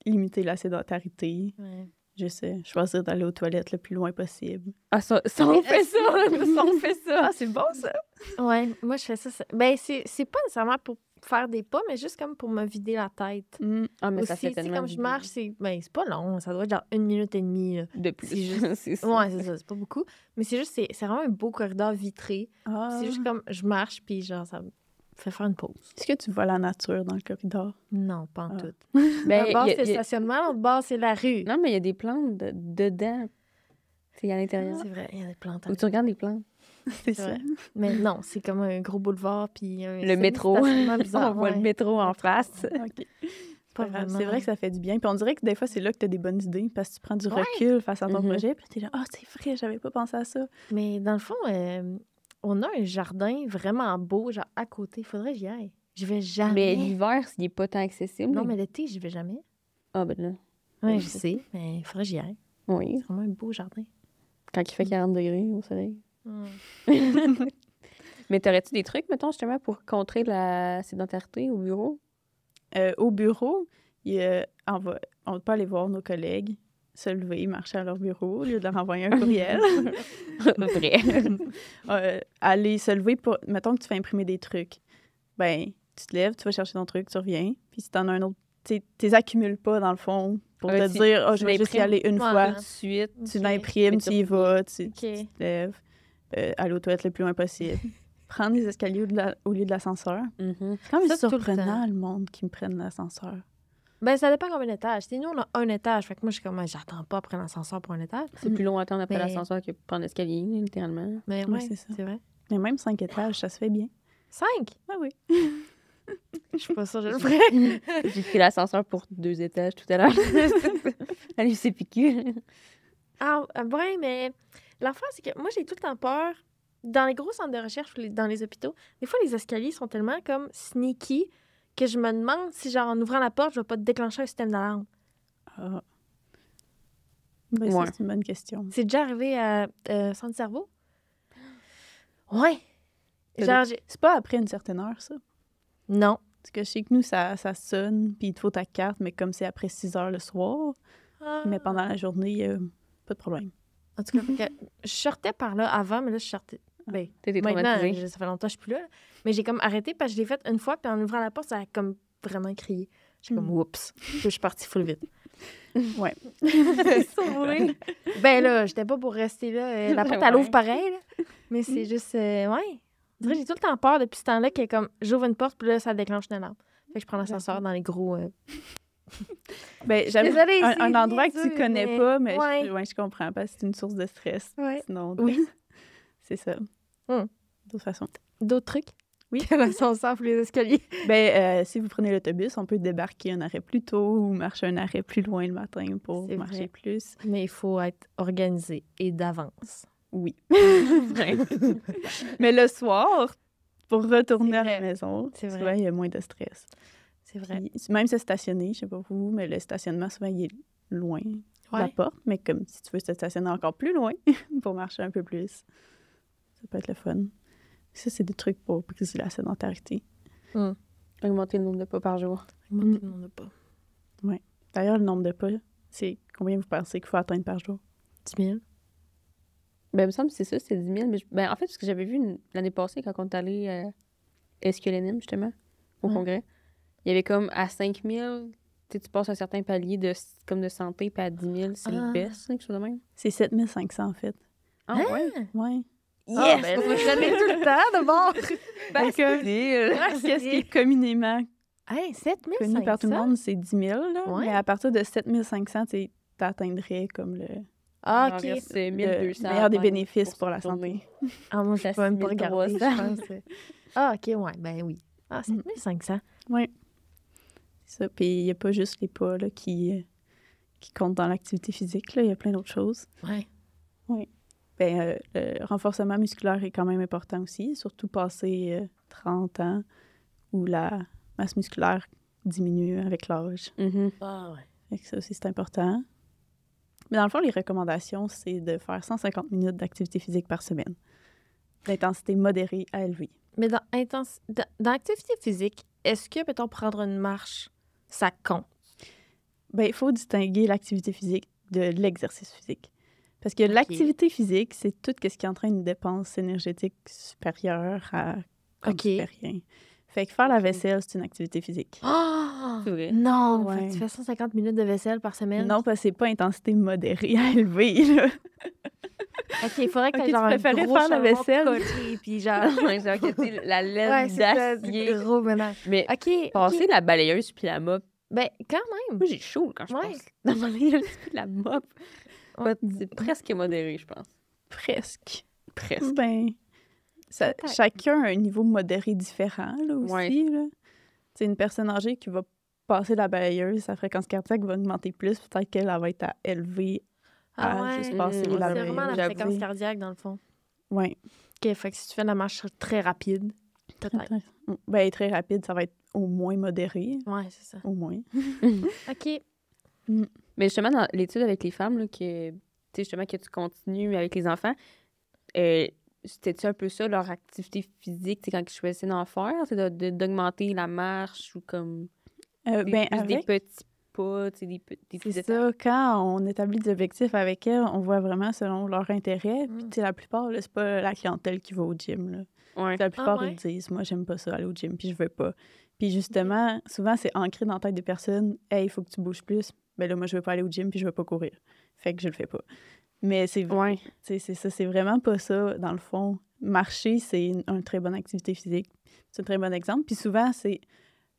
limiter la sédentarité. Ouais. Juste choisir d'aller aux toilettes le plus loin possible. Ah, ça on fait ça! Ça, on fait ça! Ah, c'est bon, ça! Ouais, moi, je fais ça. Ben, c'est pas nécessairement pour faire des pas, mais juste comme pour me vider la tête. Ah, mais ça Aussi, fait tu sais, tellement comme je marche, c'est pas long. Ça doit être genre 1 minute et demie. Là. de plus. C'est juste... c'est ça. Ouais, c'est ça. C'est pas beaucoup. Mais c'est juste, c'est vraiment un beau corridor vitré. Ah. C'est juste comme, je marche, puis genre, ça me fait faire une pause. Est-ce que tu vois la nature dans le corridor? Non, pas en tout. Ben, Un bord, y a- c'est le y a- stationnement. L'autre bord, c'est la rue. Non, mais il y a des plantes dedans. C'est à l'intérieur. C'est vrai, il y a des plantes. Où tu regardes les plantes. C'est C'est ça. vrai. Mais non, c'est comme un gros boulevard, puis Le métro. Bizarre, On voit le ouais. métro en face. OK. Pas Grave. vraiment. C'est vrai que ça fait du bien. Puis on dirait que des fois, c'est là que tu as des bonnes idées parce que tu prends du Ouais. recul face à ton Mhm. projet. Puis tu es là, ah, c'est vrai, j'avais pas pensé à ça. Mais dans le fond, on a un jardin vraiment beau, genre à côté. Il faudrait que j'y aille. Je vais Mais jamais. l'hiver, il n'est pas tant accessible. Non, mais l'été, j'y vais jamais. Ah, ben là. Oui, Ouais, je c'est sais, mais il faudrait que j'y aille. Oui. C'est vraiment un beau jardin. Quand il fait 40 degrés au soleil. Mm. Mais t'aurais-tu des trucs, mettons, justement, pour contrer la sédentarité au bureau? Au bureau, on peut aller voir nos collègues, se lever, marcher à leur bureau au lieu de leur envoyer un courriel. Vrai. Aller se lever pour... Mettons que tu fais imprimer des trucs. Ben, tu te lèves, tu vas chercher ton truc, tu reviens. Puis si t'en as un autre, tu les accumules pas, dans le fond, pour Ouais, te dire, oh, je vais tu juste y l'imprimes. aller une Ouais. fois. Tout de suite. Tu Ok. l'imprimes, Mais tu y vas, tu OK. te lèves, aller aux toilettes le plus loin possible. Prendre les escaliers au lieu de l'ascenseur. Mhm. C'est quand même Ça, tout le surprenant, temps. le monde qui me prenne l'ascenseur. Ben, ça dépend combien d'étages. Nous, on a un étage. Fait que moi, je suis comme, j'attends pas après l'ascenseur pour un étage. C'est plus long à attendre après Mais- l'ascenseur que prendre l'escalier, littéralement. Mais Oui, ouais, c'est ça. c'est vrai. Mais même 5 étages, ça se fait bien. 5? Ah oui. Je suis pas sûre que je le ferais. J'ai pris l'ascenseur pour 2 étages tout à l'heure. Allez, c'est piqûre. Ah, ouais, mais l'affaire, c'est que moi, j'ai tout le temps peur. Dans les gros centres de recherche, dans les hôpitaux, des fois, les escaliers sont tellement comme sneaky que je me demande si, genre, en ouvrant la porte, je vais pas déclencher un système d'alarme. Ah. Ben, Ouais. ça, c'est une bonne question. C'est déjà arrivé à Centre Cerveau? Ouais. T'as Genre, C'est pas après une certaine heure, ça? non. Parce que je sais que nous, ça sonne, puis il te faut ta carte, mais comme c'est après 6 heures le soir, mais pendant la journée, pas de problème. En tout cas, fait que je sortais par là avant, mais là, je sortais. Ben, T'étais maintenant, traumatisée. ça fait longtemps que je suis plus là. Mais j'ai comme arrêté parce que je l'ai fait une fois, puis en ouvrant la porte, ça a comme vraiment crié. J'ai comme, oups. Puis je suis partie full vite. Ouais. Sauvée. Ben là, j'étais pas pour rester là. La porte, Ouais. elle ouvre pareil, là. Mais c'est juste, ouais. On dirait que j'ai tout le temps peur depuis ce temps-là que comme j'ouvre une porte, puis là, ça déclenche une alarme. Fait que je prends l'ascenseur dans les gros. Ben, j'avais Désolée, un c'est endroit que tu niaiseux, connais mais- pas, mais ouais. je comprends, parce que c'est une source de stress. Ouais. Sinon, Oui. c'est ça. Hum. De toute façon. D'autres trucs? Oui. Que l'ascenseur pour les escaliers. Ben, si vous prenez l'autobus, on peut débarquer un arrêt plus tôt ou marcher un arrêt plus loin le matin pour C'est marcher vrai. plus. Mais il faut être organisé et d'avance. Oui. Mais le soir, pour retourner C'est à la vrai. maison, C'est vrai. souvent, il y a moins de stress. C'est vrai. Puis, même se stationner, je sais pas vous, mais le stationnement, souvent, il est loin de la Ouais. porte. Mais comme si tu veux te stationner encore plus loin pour marcher un peu plus, ça peut être le fun. Ça, c'est des trucs pour briser la sédentarité. Augmenter le nombre de pas par jour. Moi, Mm. tout le monde n'a pas. D'ailleurs, le nombre de pas, c'est combien vous pensez qu'il faut atteindre par jour? 10 000. Ben, il me semble que c'est ça, c'est 10 000. Mais ben, en fait, parce que j'avais vu l'année passée, quand on est allé à Esquelenim, justement, au Ouais. congrès, il y avait comme à 5 000, tu passes un certain palier comme de santé, puis à 10 000, c'est Ah. le best, quelque chose de même. C'est 7500 en fait. Ah, Hein? ouais? Ouais. Ah, ben, je l'ai tout le temps, de bord. Parce que qu'est-ce qui est communément Hey, 7 connu par tout le monde, c'est 10 000. Là. Ouais. Mais à partir de 7500, tu atteindrais comme le Ah, OK. C'est le 1200. meilleur des ouais, bénéfices pour cette la santé. journée. Ah, moi, je La peux même pas regarder, je 6300. pense. Ah, OK, ouais, ben oui. Ah, 7 500. Oui. C'est ça. Puis il n'y a pas juste les pas là, qui comptent dans l'activité physique. Là. Il y a plein d'autres choses. Ouais. Ben, le renforcement musculaire est quand même important aussi, surtout passer 30 ans où la masse musculaire diminue avec l'âge. Ah ouais. Fait que ça aussi, c'est important. Mais dans le fond, les recommandations, c'est de faire 150 minutes d'activité physique par semaine, d'intensité modérée à élevée. Mais dans l'activité physique, est-ce que, mettons, prendre une marche, ça compte? Bien, il faut distinguer l'activité physique de l'exercice physique. Parce que l'activité physique, c'est tout ce qui entraîne une dépense énergétique supérieure à comme tu fais rien. Fait que faire la vaisselle, c'est une activité physique. Oh! C'est vrai. Non! Ouais. Fait que tu fais 150 minutes de vaisselle par semaine? Non, parce que c'est pas intensité modérée à élevée, là. OK, il faudrait que Ok, tu aies genre tu un préférais gros faire la charbon vaisselle? collé, puis genre... Ouais, genre que, tu sais, la laine Ouais, c'est ça, d'acier. du gros ménage. Mais OK, passer OK. la balayeuse puis la mop, Ben, quand même. moi, j'ai chaud quand je Ouais. passe la balayeuse puis la mop. Ouais. C'est presque modéré, je pense. Presque. Presque. Ben, Peut-être. chacun a un niveau modéré différent, là, aussi, Ouais. là. C'est une personne âgée qui va passer la balayeuse, sa fréquence cardiaque va augmenter plus. Peut-être qu'elle va être à élever juste passer Mhm. la C'est balayeuse. vraiment la j'avoue. fréquence cardiaque, dans le fond. Oui. OK, fait que si tu fais de la marche très rapide, peut-être. Ben, très rapide, ça va être au moins modéré. Ouais, c'est ça. Au moins. OK. Mais justement, dans l'étude avec les femmes, là, que, tu sais, justement, que tu continues avec les enfants, c'était-tu un peu ça, leur activité physique, tu sais, quand ils choisissaient d'en faire, c'est d'augmenter la marche ou comme Ben, des avec, petits pas, tu sais, des petites c'est étapes? ça, quand on établit des objectifs avec elles, on voit vraiment selon leur intérêt. Puis, tu sais, la plupart, là, c'est pas la clientèle qui va au gym, là. Ouais. La plupart, ouais? ils disent, moi, j'aime pas ça, aller au gym, puis je veux pas. Puis justement, souvent, c'est ancré dans la tête des personnes, hey, il faut que tu bouges plus. Ben là, moi, je veux pas aller au gym, puis je veux pas courir. Fait que je le fais pas. Mais c'est Ouais. c'est ça, c'est vraiment pas ça, dans le fond. Marcher, c'est une très bonne activité physique. C'est un très bon exemple. Puis souvent, c'est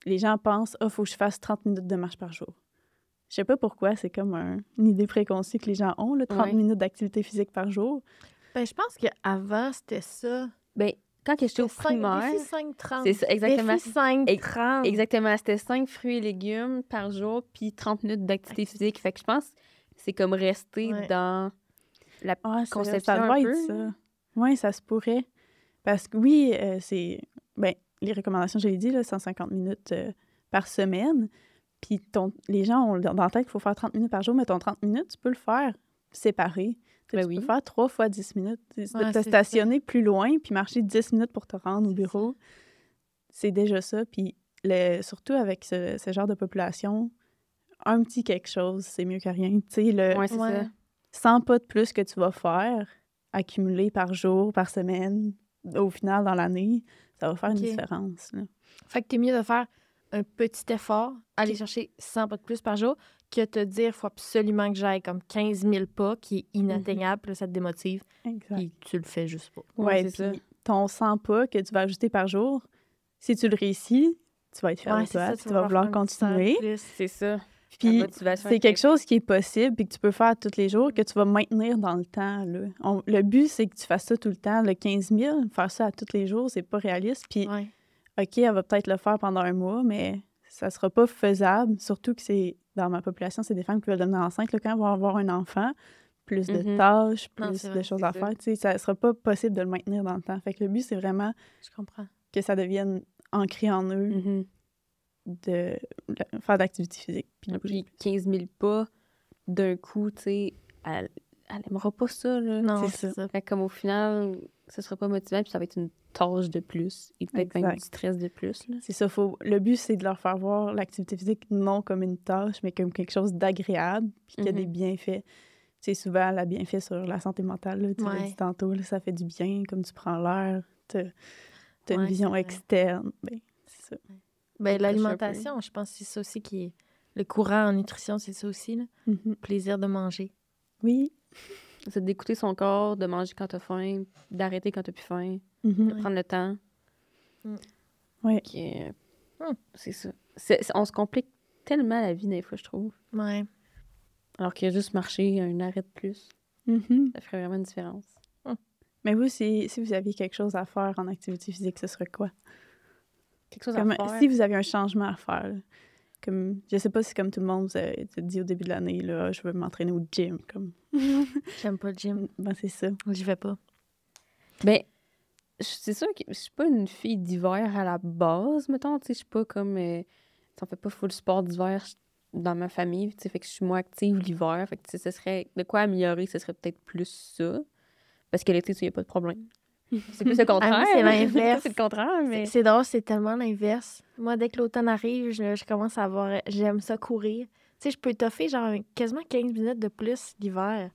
les gens pensent, ah, faut que je fasse 30 minutes de marche par jour. Je sais pas pourquoi, c'est comme une idée préconçue que les gens ont, là, 30 Ouais. minutes d'activité physique par jour. Ben, je pense qu'avant, c'était ça. Ben, quand que j'étais au C'était 5, primaire, défi 5-30. c'est ça, exactement. Défi 5-30. Exactement, c'était 5 fruits et légumes par jour, puis 30 minutes d'activité physique. Fait que je pense que c'est comme rester Ouais. dans la Ah, conception ça un doit peu. être ça. Oui, ça se pourrait. Parce que oui, c'est... Ben, les recommandations, je l'ai dit, là, 150 minutes par semaine. Puis les gens ont dans la tête qu'il faut faire 30 minutes par jour, mais ton 30 minutes, tu peux le faire séparé. Ben Tu oui. peux faire 3 fois 10 minutes. Ouais, Te c'est stationner plus loin, puis marcher 10 minutes pour te rendre au bureau. C'est déjà ça. Puis surtout avec ce genre de population, un petit quelque chose, c'est mieux que rien. Tu sais, Ouais, c'est Ouais. ça. 100 pas de plus que tu vas faire, accumulé par jour, par semaine, au final, dans l'année, ça va faire Ok. une différence. Là. Fait que t'es mieux de faire un petit effort, aller chercher 100 pas de plus par jour, que te dire, il faut absolument que j'aille comme 15 000 pas, qui est inatteignable, puis là, ça te démotive, Exact. puis tu le fais juste pas. Ouais, c'est ça. puis ton 100 pas que tu vas ajouter par jour, si tu le réussis, tu vas être fier de c'est toi, ça, puis tu vas vouloir continuer. C'est ça. Puis La motivation c'est est quelque chose qui est possible puis que tu peux faire tous les jours, que tu vas maintenir dans le temps. Là. Le but, c'est que tu fasses ça tout le temps. Le 15 000, faire ça à tous les jours, c'est pas réaliste. Puis, Ouais. OK, elle va peut-être le faire pendant un mois, mais ça sera pas faisable. Surtout que c'est dans ma population, c'est des femmes qui veulent devenir enceintes. Là, quand elles vont avoir un enfant, plus de Mhm. tâches, Non, plus c'est de vrai, choses c'est à ça. faire. Tu sais, ça sera pas possible de le maintenir dans le temps. Fait que le but, c'est vraiment Je comprends. que ça devienne ancré en eux Mhm. de faire d'activité physique. Puis de bouger Puis plus. 15 000 pas d'un coup, tu sais, elle aimera pas ça, là. Non, c'est c'est ça. Fait que comme au final, ce sera pas motivant, puis ça va être une tâche de plus, et peut-être même Exact. du stress de plus, là. C'est ça, le but, c'est de leur faire voir l'activité physique non comme une tâche, mais comme quelque chose d'agréable, puis qu'il y a des Mhm. bienfaits. C'est souvent la bienfait sur la santé mentale, là, tu l'as Ouais. dit tantôt, là, ça fait du bien, comme tu prends l'air, t'as une Ouais, vision c'est vrai. externe. Ben, c'est ça. Ben, On l'alimentation, je pense que c'est ça aussi qui est... Le courant en nutrition, c'est ça aussi, là. Mhm. Plaisir de manger. Oui. C'est d'écouter son corps, de manger quand t'as faim, d'arrêter quand t'as plus faim, Mhm. de prendre le temps. Ouais. C'est ça. On se complique tellement la vie, des fois, je trouve. Ouais. Alors qu'il y a juste marcher un arrêt de plus, Mhm. ça ferait vraiment une différence. Mais vous, si vous aviez quelque chose à faire en activité physique, ce serait quoi? Quelque chose Comme, à faire. si vous aviez un changement à faire, là, comme, je sais pas si comme tout le monde vous a dit au début de l'année, là, je veux m'entraîner au gym, comme... J'aime pas le gym. Ben, c'est ça. J'y vais pas. Ben, c'est sûr que je suis pas une fille d'hiver à la base, mettons. Tu sais, je suis pas comme... on fait pas full sport d'hiver dans ma famille, tu sais, fait que je suis moins active l'hiver. Fait que, tu sais, ce serait... De quoi améliorer, ce serait peut-être plus ça. Parce que l'été, il n'y a pas de problème. C'est plus le contraire. Ah oui, c'est l'inverse. C'est le contraire, mais... C'est drôle, c'est tellement l'inverse. Moi, dès que l'automne arrive, je commence à avoir... J'aime ça courir. Tu sais, je peux toffer genre quasiment 15 minutes de plus l'hiver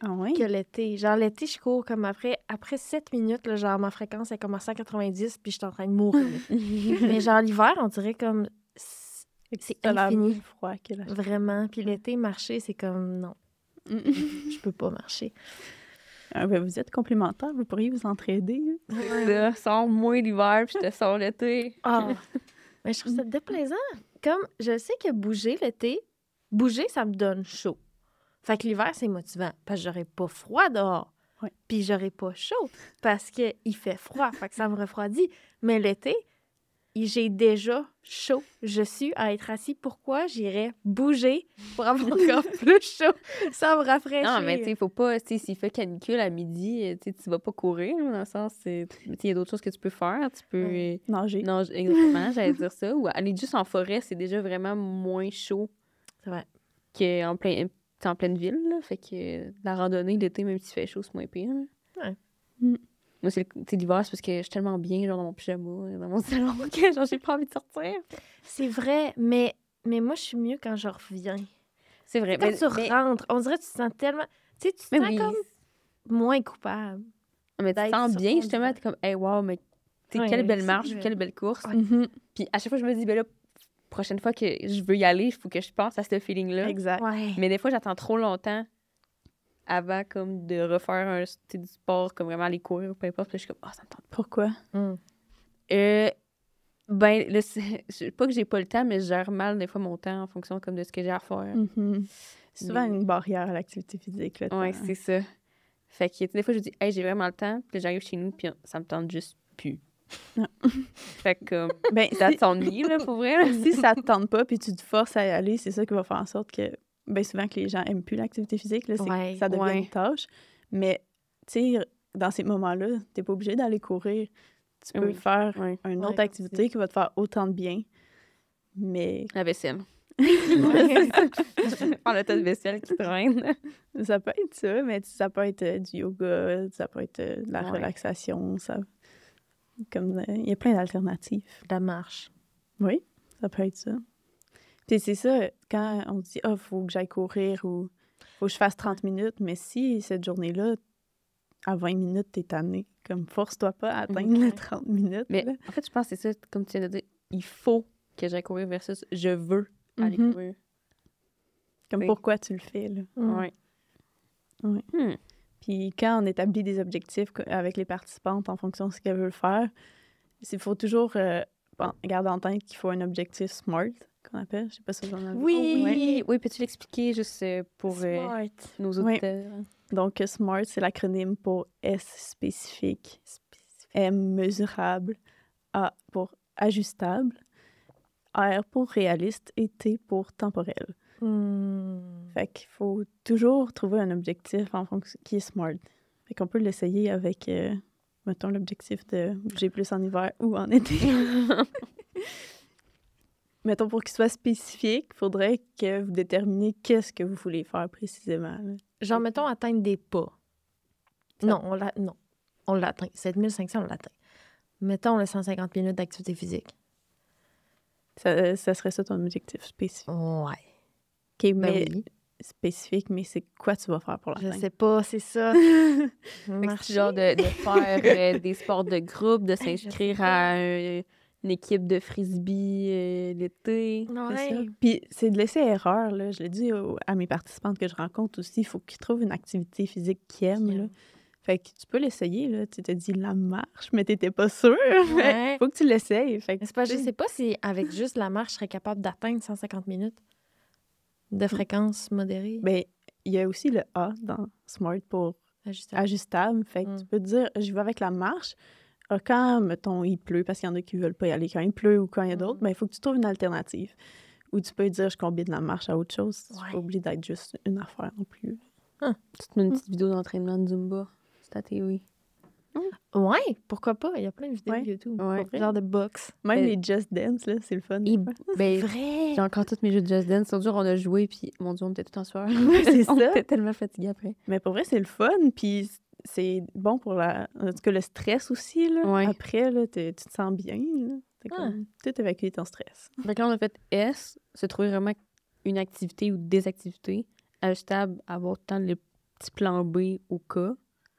Ah oui? que l'été. Genre, l'été, je cours comme après 7 minutes, là, genre, ma fréquence est comme à 190, puis je suis en train de mourir. Mais genre, l'hiver, on dirait comme... C'est infini. Plus froid que la... Vraiment. Puis l'été, marcher, c'est comme... Non, je peux pas marcher. Ah, ben, vous êtes complémentaires, vous pourriez vous entraider. C'est ça. Sors moins l'hiver, puis je te sors l'été. Ah! Mais je trouve ça déplaisant. Comme, je sais que l'été, bouger, ça me donne chaud. Fait que l'hiver, c'est motivant, parce que j'aurai pas froid dehors. Ouais. Puis j'aurai pas chaud, parce qu'il fait froid, fait que ça me refroidit. Mais l'été, j'ai déjà chaud. Je suis à être assis. Pourquoi j'irais bouger pour avoir encore plus chaud? Ça me rafraîchit. Non, mais tu sais, il faut pas... Tu sais, s'il fait canicule à midi, tu sais, tu vas pas courir, là, dans le sens... Tu sais, il y a d'autres choses que tu peux faire. Tu peux... Nager. Nager, exactement, j'allais dire ça. Ou aller juste en forêt, c'est déjà vraiment moins chaud C'est vrai. qu'en en pleine ville, là. Fait que la randonnée, l'été, même s'il fait chaud, c'est moins pire. Là. Ouais. Moi, c'est l'hiver, c'est parce que je suis tellement bien, genre, dans mon pyjama, dans mon salon, que genre, j'ai pas envie de sortir. C'est vrai, mais moi, je suis mieux quand je reviens. C'est vrai. Quand tu rentres, on dirait que tu te sens tellement... Tu sais, tu te sens comme moins coupable. Mais tu te sens bien, justement. T'es comme, hey, wow, mais quelle belle marche, quelle belle course. Ouais. Puis à chaque fois, je me dis, ben là, prochaine fois que je veux y aller, il faut que je pense à ce feeling-là. Exact. Ouais. Mais des fois, j'attends trop longtemps avant comme de refaire du sport, comme vraiment aller courir ou peu importe. Puis je suis comme, ça me tente. Pourquoi? Ben, là, c'est pas que j'ai pas le temps, mais je gère mal des fois mon temps en fonction comme de ce que j'ai à faire. C'est souvent une barrière à l'activité physique. Le Ouais, temps. c'est ça. Fait que des fois, je dis, hey, j'ai vraiment le temps. Puis là, j'arrive chez nous, puis ça me tente juste plus. Non. Fait que, ben, ça t'ennuie, là, pour vrai. Là. Si ça te tente pas, puis tu te forces à y aller, c'est ça qui va faire en sorte que, ben, souvent que les gens aiment plus l'activité physique, là, c'est que ça devient une tâche. Mais, tu sais, dans ces moments-là, t'es pas obligé d'aller courir. Tu peux faire une autre activité qui va te faire autant de bien, mais... La vaisselle. Prends le tas de vaisselle qui traîne. Ça peut être ça, mais ça peut être du yoga, ça peut être de la relaxation, ça... Comme il y a plein d'alternatives. La marche. Oui, ça peut être ça. Puis c'est ça, quand on dit « Ah, faut que j'aille courir » ou « Faut que je fasse 30 minutes », mais si cette journée-là, à 20 minutes, t'es tannée, comme force-toi pas à atteindre les 30 minutes. Mais là. en fait, je pense que c'est ça, comme tu viens de dire, il faut que j'aille courir versus je veux aller courir. Comme pourquoi tu le fais, là. Ouais. Puis quand on établit des objectifs avec les participantes en fonction de ce qu'elles veulent faire, il faut toujours garder en tête qu'il faut un objectif SMART, qu'on appelle. Je sais pas si vous en avez. Oui, peux-tu l'expliquer juste pour nos auditeurs? Oui. Donc, SMART, c'est l'acronyme pour S spécifique, M mesurable, A pour ajustable, R pour réaliste et T pour temporel. Fait qu'il faut toujours trouver un objectif en fonction qui est SMART. Fait qu'on peut l'essayer avec, mettons, l'objectif de bouger plus en hiver ou en été. Mettons, pour qu'il soit spécifique, il faudrait que vous déterminiez qu'est-ce que vous voulez faire précisément. Là. Genre, mettons, atteindre des pas. Non, on l'atteint. 7500, on l'atteint. Mettons, le 150 minutes d'activité physique. Ça serait ça ton objectif spécifique. Ouais. OK, mais spécifique, mais c'est quoi tu vas faire pour l'atteindre? Je sais pas, c'est ça. C'est genre de faire des sports de groupe, de s'inscrire à une équipe de frisbee l'été. Ouais. Puis c'est de l'essai-erreur, là. Je l'ai dit à mes participantes que je rencontre aussi, il faut qu'ils trouvent une activité physique qu'ils aiment, là. Fait que tu peux l'essayer, là. Tu t'es dit la marche, mais t'étais pas sûre. Ouais. Faut que tu l'essayes. Fait que, je sais pas si avec juste la marche, je serais capable d'atteindre 150 minutes de fréquence modérée. Ben, il y a aussi le A dans SMART pour ajustable. Fait que tu peux te dire, je vais avec la marche. Quand, mettons, il pleut, parce qu'il y en a qui veulent pas y aller quand il pleut ou quand il y a d'autres, ben, il faut que tu trouves une alternative. Ou tu peux dire, je combine la marche à autre chose. Tu n'es pas obligé d'être juste une affaire non plus. Tu te mets une petite vidéo d'entraînement de Zumba. C'est ta théorie. Ouais, pourquoi pas? Il y a plein de vidéos Ouais. YouTube. Ouais. Genre de boxe. Même les Just Dance, là, c'est le fun. des fois. Ben, Vrai! j'ai encore tous mes jeux de Just Dance. C'est dur, on a joué, puis mon Dieu, on était tout en sueur. c'est On ça. était tellement fatigués après. Mais pour vrai, c'est le fun, puis c'est bon pour en tout cas, le stress aussi, là. Ouais. Après, là, tu te sens bien, là. C'est comme tout évacuer ton stress. Fait que là, on a fait S, se trouver vraiment une activité ou des activités ajustables, avoir tout le temps le petit plan B au cas.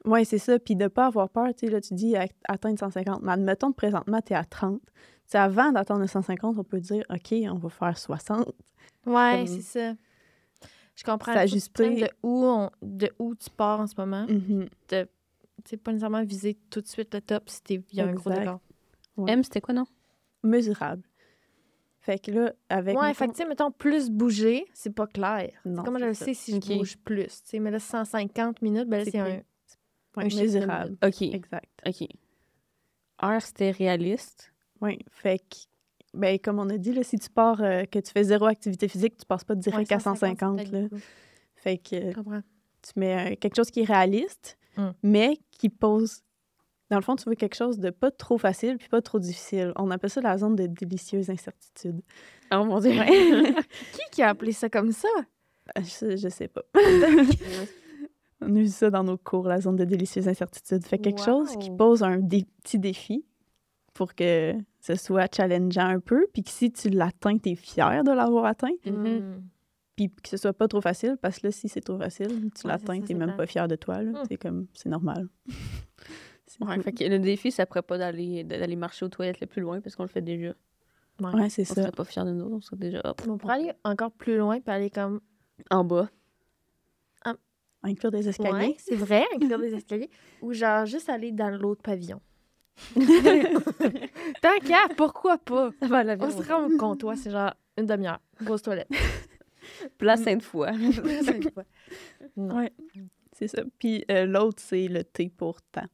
Oui, c'est ça. Puis de pas avoir peur, tu sais, là, tu dis atteindre 150. Mais admettons que présentement, tu es à 30. Tu sais, avant d'atteindre le 150, on peut dire, OK, on va faire 60. Ouais, Comme- c'est ça. Je comprends. S'ajuster. De où tu pars en ce moment. Mhm. Tu sais, pas nécessairement viser tout de suite le top si il y a un gros Exact. décor. Ouais. M, c'était quoi, non? Mesurable. Fait que là, avec. Ouais, mettons- fait que, tu sais, mettons, plus bouger, c'est pas clair. Non, C'est comment je c'est le ça. sais si Ok. je bouge plus. Tu sais, mais là, 150 minutes, ben là, c'est C'est un. Ouais, un chiffre de mesurable. OK. Exact. OK. R, c'était réaliste. Oui. Fait que, ben, comme on a dit, là, si tu pars, que tu fais zéro activité physique, tu passes pas direct Ouais, à 150. c'est Là. peut-être beaucoup. Fait que Je comprends. tu mets quelque chose qui est réaliste, mais qui pose. Dans le fond, tu veux quelque chose de pas trop facile puis pas trop difficile. On appelle ça la zone de délicieuse incertitude. Oh mon Dieu. Qui a appelé ça comme ça? Je sais pas. On a vu ça dans nos cours, la zone de délicieuse incertitude. Fait quelque chose qui Wow. pose un petit défi pour que ce soit challengeant un peu, puis que si tu l'atteins, t'es fier de l'avoir atteint, Mm. puis que ce soit pas trop facile, parce que là, si c'est trop facile, tu c'est l'atteins, ça, t'es c'est même plate. pas fier de toi, là. Mm. C'est comme, c'est normal. C'est Ouais, cool. fait que le défi, ça pourrait pas d'aller marcher aux toilettes le plus loin parce qu'on le fait déjà. Ouais, c'est On ça. serait pas fiers de nous, on serait déjà hop, On pourrait aller encore plus loin puis aller comme. en bas. Inclure des escaliers. Ouais, c'est vrai, inclure des escaliers. Ou genre juste aller dans l'autre pavillon. Tant qu'à, pourquoi pas? Ça va à la On se rend compte, toi, c'est genre une demi-heure. Grosse toilette. Place Sainte-Foy. Non. Ouais, c'est ça. Puis l'autre, c'est le T pour temps.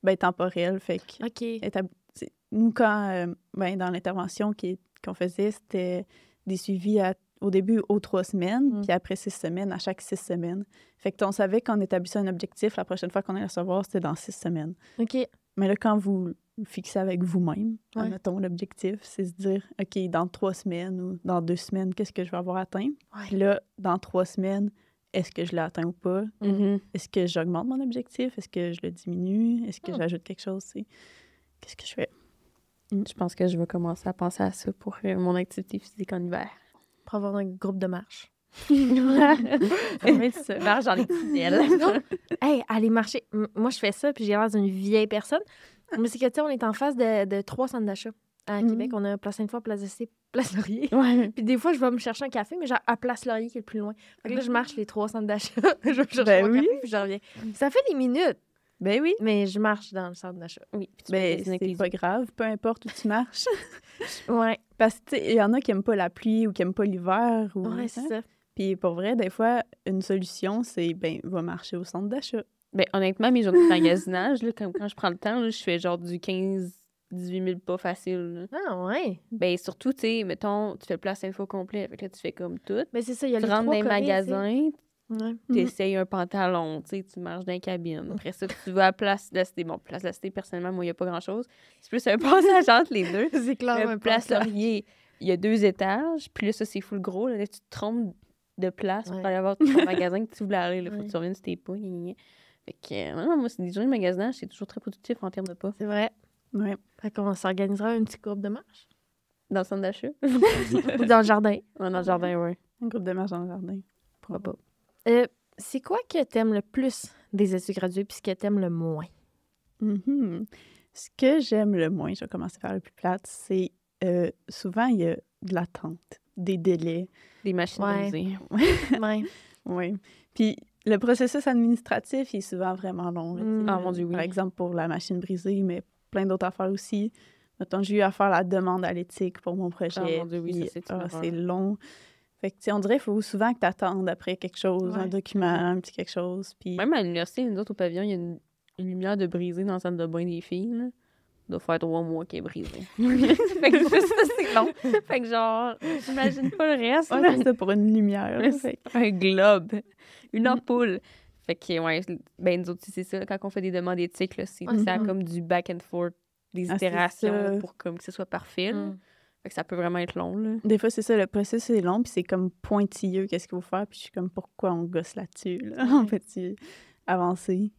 Ben, temporel, fait que... OK. Nous, quand, dans l'intervention qu'on faisait, c'était des suivis au début aux 3 semaines, puis après 6 semaines, à chaque 6 semaines. Fait que on savait qu'on établissait un objectif, la prochaine fois qu'on allait le recevoir, c'était dans 6 semaines. OK. Mais là, quand vous le fixez avec vous-même, Ouais. admettons, l'objectif, c'est se dire, OK, dans 3 semaines ou dans 2 semaines, qu'est-ce que je vais avoir atteint? Puis là, dans 3 semaines, est-ce que je l'ai atteint ou pas? Est-ce que j'augmente mon objectif? Est-ce que je le diminue? Est-ce que j'ajoute quelque chose? Qu'est-ce que je fais? Je pense que je vais commencer à penser à ça pour mon activité physique en hiver. Pour avoir un groupe de marche. Ça. Marche dans les tunnels. Hey, aller marcher. Moi, je fais ça, puis j'ai l'air d'une vieille personne. Mais c'est que, tu sais, on est en face de 3 centres d'achat à Québec. On a Place Sainte-Foy, Place Cité, Place Laurier. Ouais. Puis des fois, je vais me chercher un café, mais genre à Place Laurier qui est le plus loin. Fait que là, je marche les 3 centres d'achat. Je vais me chercher Ben mon oui. café, puis je reviens. Ça fait des minutes, Ben oui. mais je marche dans le centre d'achat. Oui. Puis tu Ben, magasines avec c'est les pas grave, peu importe où tu marches. Ouais, Parce que, tu sais, il y en a qui aiment pas la pluie ou qui aiment pas l'hiver. Ou, ouais, c'est hein. ça. Puis pour vrai, des fois, une solution, c'est, va marcher au centre d'achat. Ben, honnêtement, mes journées de magasinage, là, quand je prends le temps, là, je fais genre du 15-18 000 pas facile. Là. Ah, ouais. Ben, surtout, tu sais, mettons, tu fais Place Info complet. Fait que là, tu fais comme tout. Mais c'est ça, il y a Tu les rentres dans 3 les Corées, magasins, tu sais. Ouais. Mhm. t'essayes un pantalon, tu sais, tu marches dans les cabines. Après ça, tu vas à Place de la Cité. Bon, Place de la Cité, personnellement, moi, il n'y a pas grand-chose. C'est plus un passage entre les deux. C'est clair, Le Place Laurier, il y a 2 étages. Puis là, ça, c'est full gros. Là, tu te trompes de place pour Ouais. aller voir ton magasin que tu voulais aller. Il faut que tu reviennes si t'es pas. Gna, gna, gna. Fait que, non, moi, c'est des journées de magasinage, c'est toujours très productif en termes de pas. C'est vrai. Ouais. Fait qu'on s'organisera une petite groupe de marche. Dans le centre d'achat. Ou dans le jardin. Ouais, dans le jardin, oui. Un groupe de marche dans le jardin. Pourquoi pas. C'est quoi que t'aimes le plus des études graduées puis ce que t'aimes le moins? Mhm. Ce que j'aime le moins, je vais commencer par le plus plate, c'est souvent, il y a de l'attente, des délais. Des machines Ouais. brisées. Ouais. Oui. Puis le processus administratif il est souvent vraiment long. là, tu sais. Ah, mon Dieu, oui. Par exemple, pour la machine brisée, mais plein d'autres affaires aussi. Mettons, j'ai eu à faire la demande à l'éthique pour mon projet. Ah, mon Dieu, oui, puis, ça, c'est une horreur. c'est long. Fait que, tu sais, on dirait qu'il faut souvent que tu attendes après quelque chose, un Ouais. document, un petit quelque chose. Puis, Même à l'université, nous autres, au pavillon, il y a une lumière de brisée dans la salle de bain des filles. Là. Ça doit faire 3 mois qu'elle est brisée. Fait que ça, c'est long. Fait que genre, j'imagine pas le reste. ouais, là. c'est ça pour une lumière. là. Fait que- Un globe. Une ampoule. Fait que, ouais, ben, nous autres, c'est ça. Quand on fait des demandes éthiques, là, c'est ça a comme du back and forth, des itérations pour comme, que ce soit parfait. Fait que ça peut vraiment être long, là. Des fois, c'est ça, le processus est long, puis c'est comme pointilleux, qu'est-ce qu'il faut faire, puis je suis comme, pourquoi on gosse là-dessus, là? On peut-tu avancer?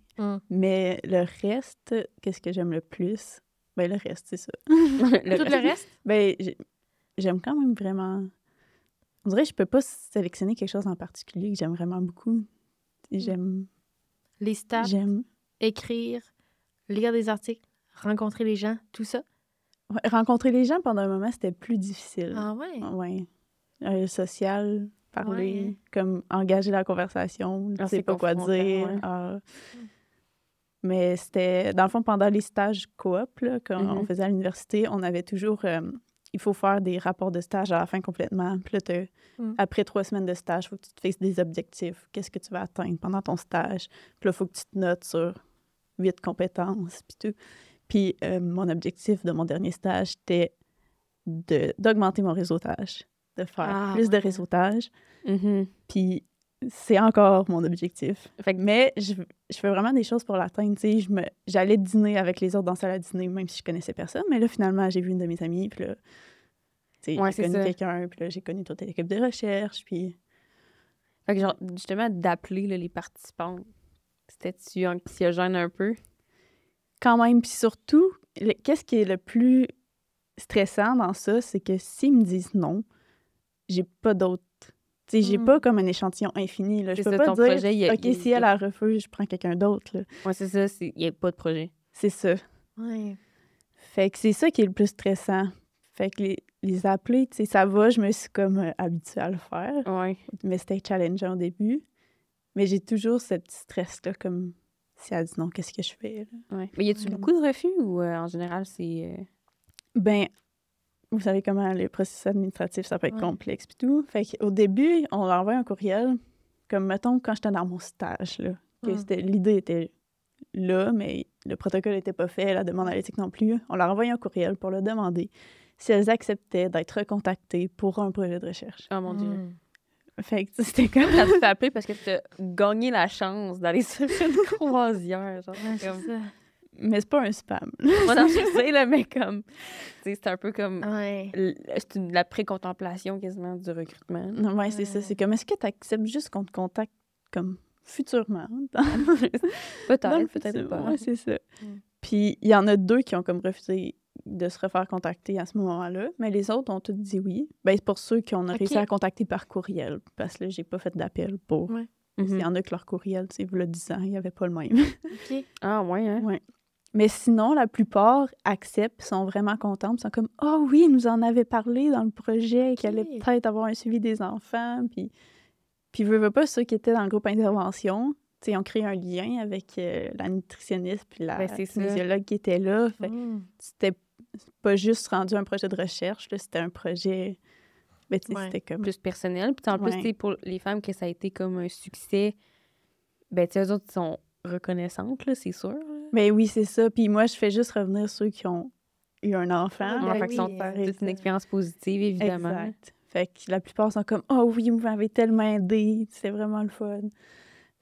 Mais le reste, qu'est-ce que j'aime le plus? Ben, le reste, c'est ça. Tout le reste? Ben, j'aime quand même vraiment... On dirait que je peux pas sélectionner quelque chose en particulier que j'aime vraiment beaucoup. J'aime... Les stats, écrire, lire des articles, rencontrer les gens, tout ça? Ouais, rencontrer les gens pendant un moment, c'était plus difficile. Ah ouais? Ouais. Social, parler, comme engager la conversation, tu sais pas quoi dire. Mais c'était, dans le fond, pendant les stages coop, là, quand on faisait à l'université, on avait toujours... il faut faire des rapports de stage à la fin complètement. Puis là, après 3 semaines de stage, il faut que tu te fixes des objectifs. Qu'est-ce que tu vas atteindre pendant ton stage? Puis là, il faut que tu te notes sur 8 compétences, puis tout. Puis mon objectif de mon dernier stage, c'était d'augmenter mon réseautage, de faire plus de réseautage. Puis c'est encore mon objectif. Mais je fais vraiment des choses pour l'atteindre. J'allais dîner avec les autres dans la salle à dîner, même si je connaissais personne. Mais là, finalement, j'ai vu une de mes amies, puis là, j'ai connu quelqu'un, puis là, j'ai connu toute l'équipe de recherche, puis... Fait que genre, justement, d'appeler là, les participants, c'était-tu anxiogène un peu? Quand même, puis surtout, qu'est-ce qui est le plus stressant dans ça, c'est que s'ils me disent non, j'ai pas d'autres... Tu sais, j'ai pas comme un échantillon infini, là. Je peux pas dire, projet, OK, si elle refuse, je prends quelqu'un d'autre, là. Ouais, c'est ça, il n'y a pas de projet. C'est ça. Ouais. Fait que c'est ça qui est le plus stressant. Fait que les appeler, tu sais, ça va, je me suis comme habituée à le faire. Ouais. Mais c'était challengeant au début. Mais j'ai toujours ce petit stress-là, comme si elle dit non, qu'est-ce que je fais, là? Ouais. Mais y a-tu beaucoup de refus ou en général, c'est... Ben, vous savez comment le processus administratif, ça peut être complexe pis tout. Fait qu'au début, on leur envoie un courriel, comme, mettons, quand j'étais dans mon stage, là, que l'idée était là, mais le protocole n'était pas fait, la demande à l'éthique non plus. On leur envoie un courriel pour leur demander si elles acceptaient d'être recontactées pour un projet de recherche. Oh mon Dieu. Fait que c'était comme... Ça te fait appeler parce que tu as gagné la chance d'aller sur une croisière. Genre, comme ça. Mais c'est pas un spam. Moi, non, je sais, là, mais comme... C'est un peu comme... Ouais. C'est la pré-contemplation quasiment du recrutement. Ouais, c'est ça. C'est comme, est-ce que tu acceptes juste qu'on te contacte comme futurement? Peut-être pas. Ouais, c'est ça. Puis il y en a 2 qui ont comme refusé de se refaire contacter à ce moment-là, mais les autres ont tous dit oui. Ben, c'est pour ceux qui ont réussi à contacter par courriel, parce que là, j'ai pas fait d'appel pour... Ouais. Il y en a que leur courriel, tu sais, vous le 10 ans, il n'y avait pas le même. OK. Ah, ouais, hein? Ouais. Mais sinon, la plupart acceptent, sont vraiment contents, sont comme « Ah oui, nous en avait parlé dans le projet, qu'il allait peut-être avoir un suivi des enfants. » Puis veux pas, ceux qui étaient dans le groupe intervention, tu sais, ils ont créé un lien avec la nutritionniste puis la kinésiologue qui était là. Fait c'était pas juste rendu un projet de recherche, là, c'était un projet... Ben, tu sais, c'était comme... Plus personnel. Puis en plus, tu sais, pour les femmes que ça a été comme un succès, ben, tu sais, eux autres, ils sont reconnaissantes, là, c'est sûr. Ben oui, c'est ça. Puis moi, je fais juste revenir ceux qui ont eu un enfant. C'est une expérience positive, évidemment. Exact. Fait que la plupart sont comme « Oh oui, vous m'avez tellement aidé, c'est vraiment le fun. »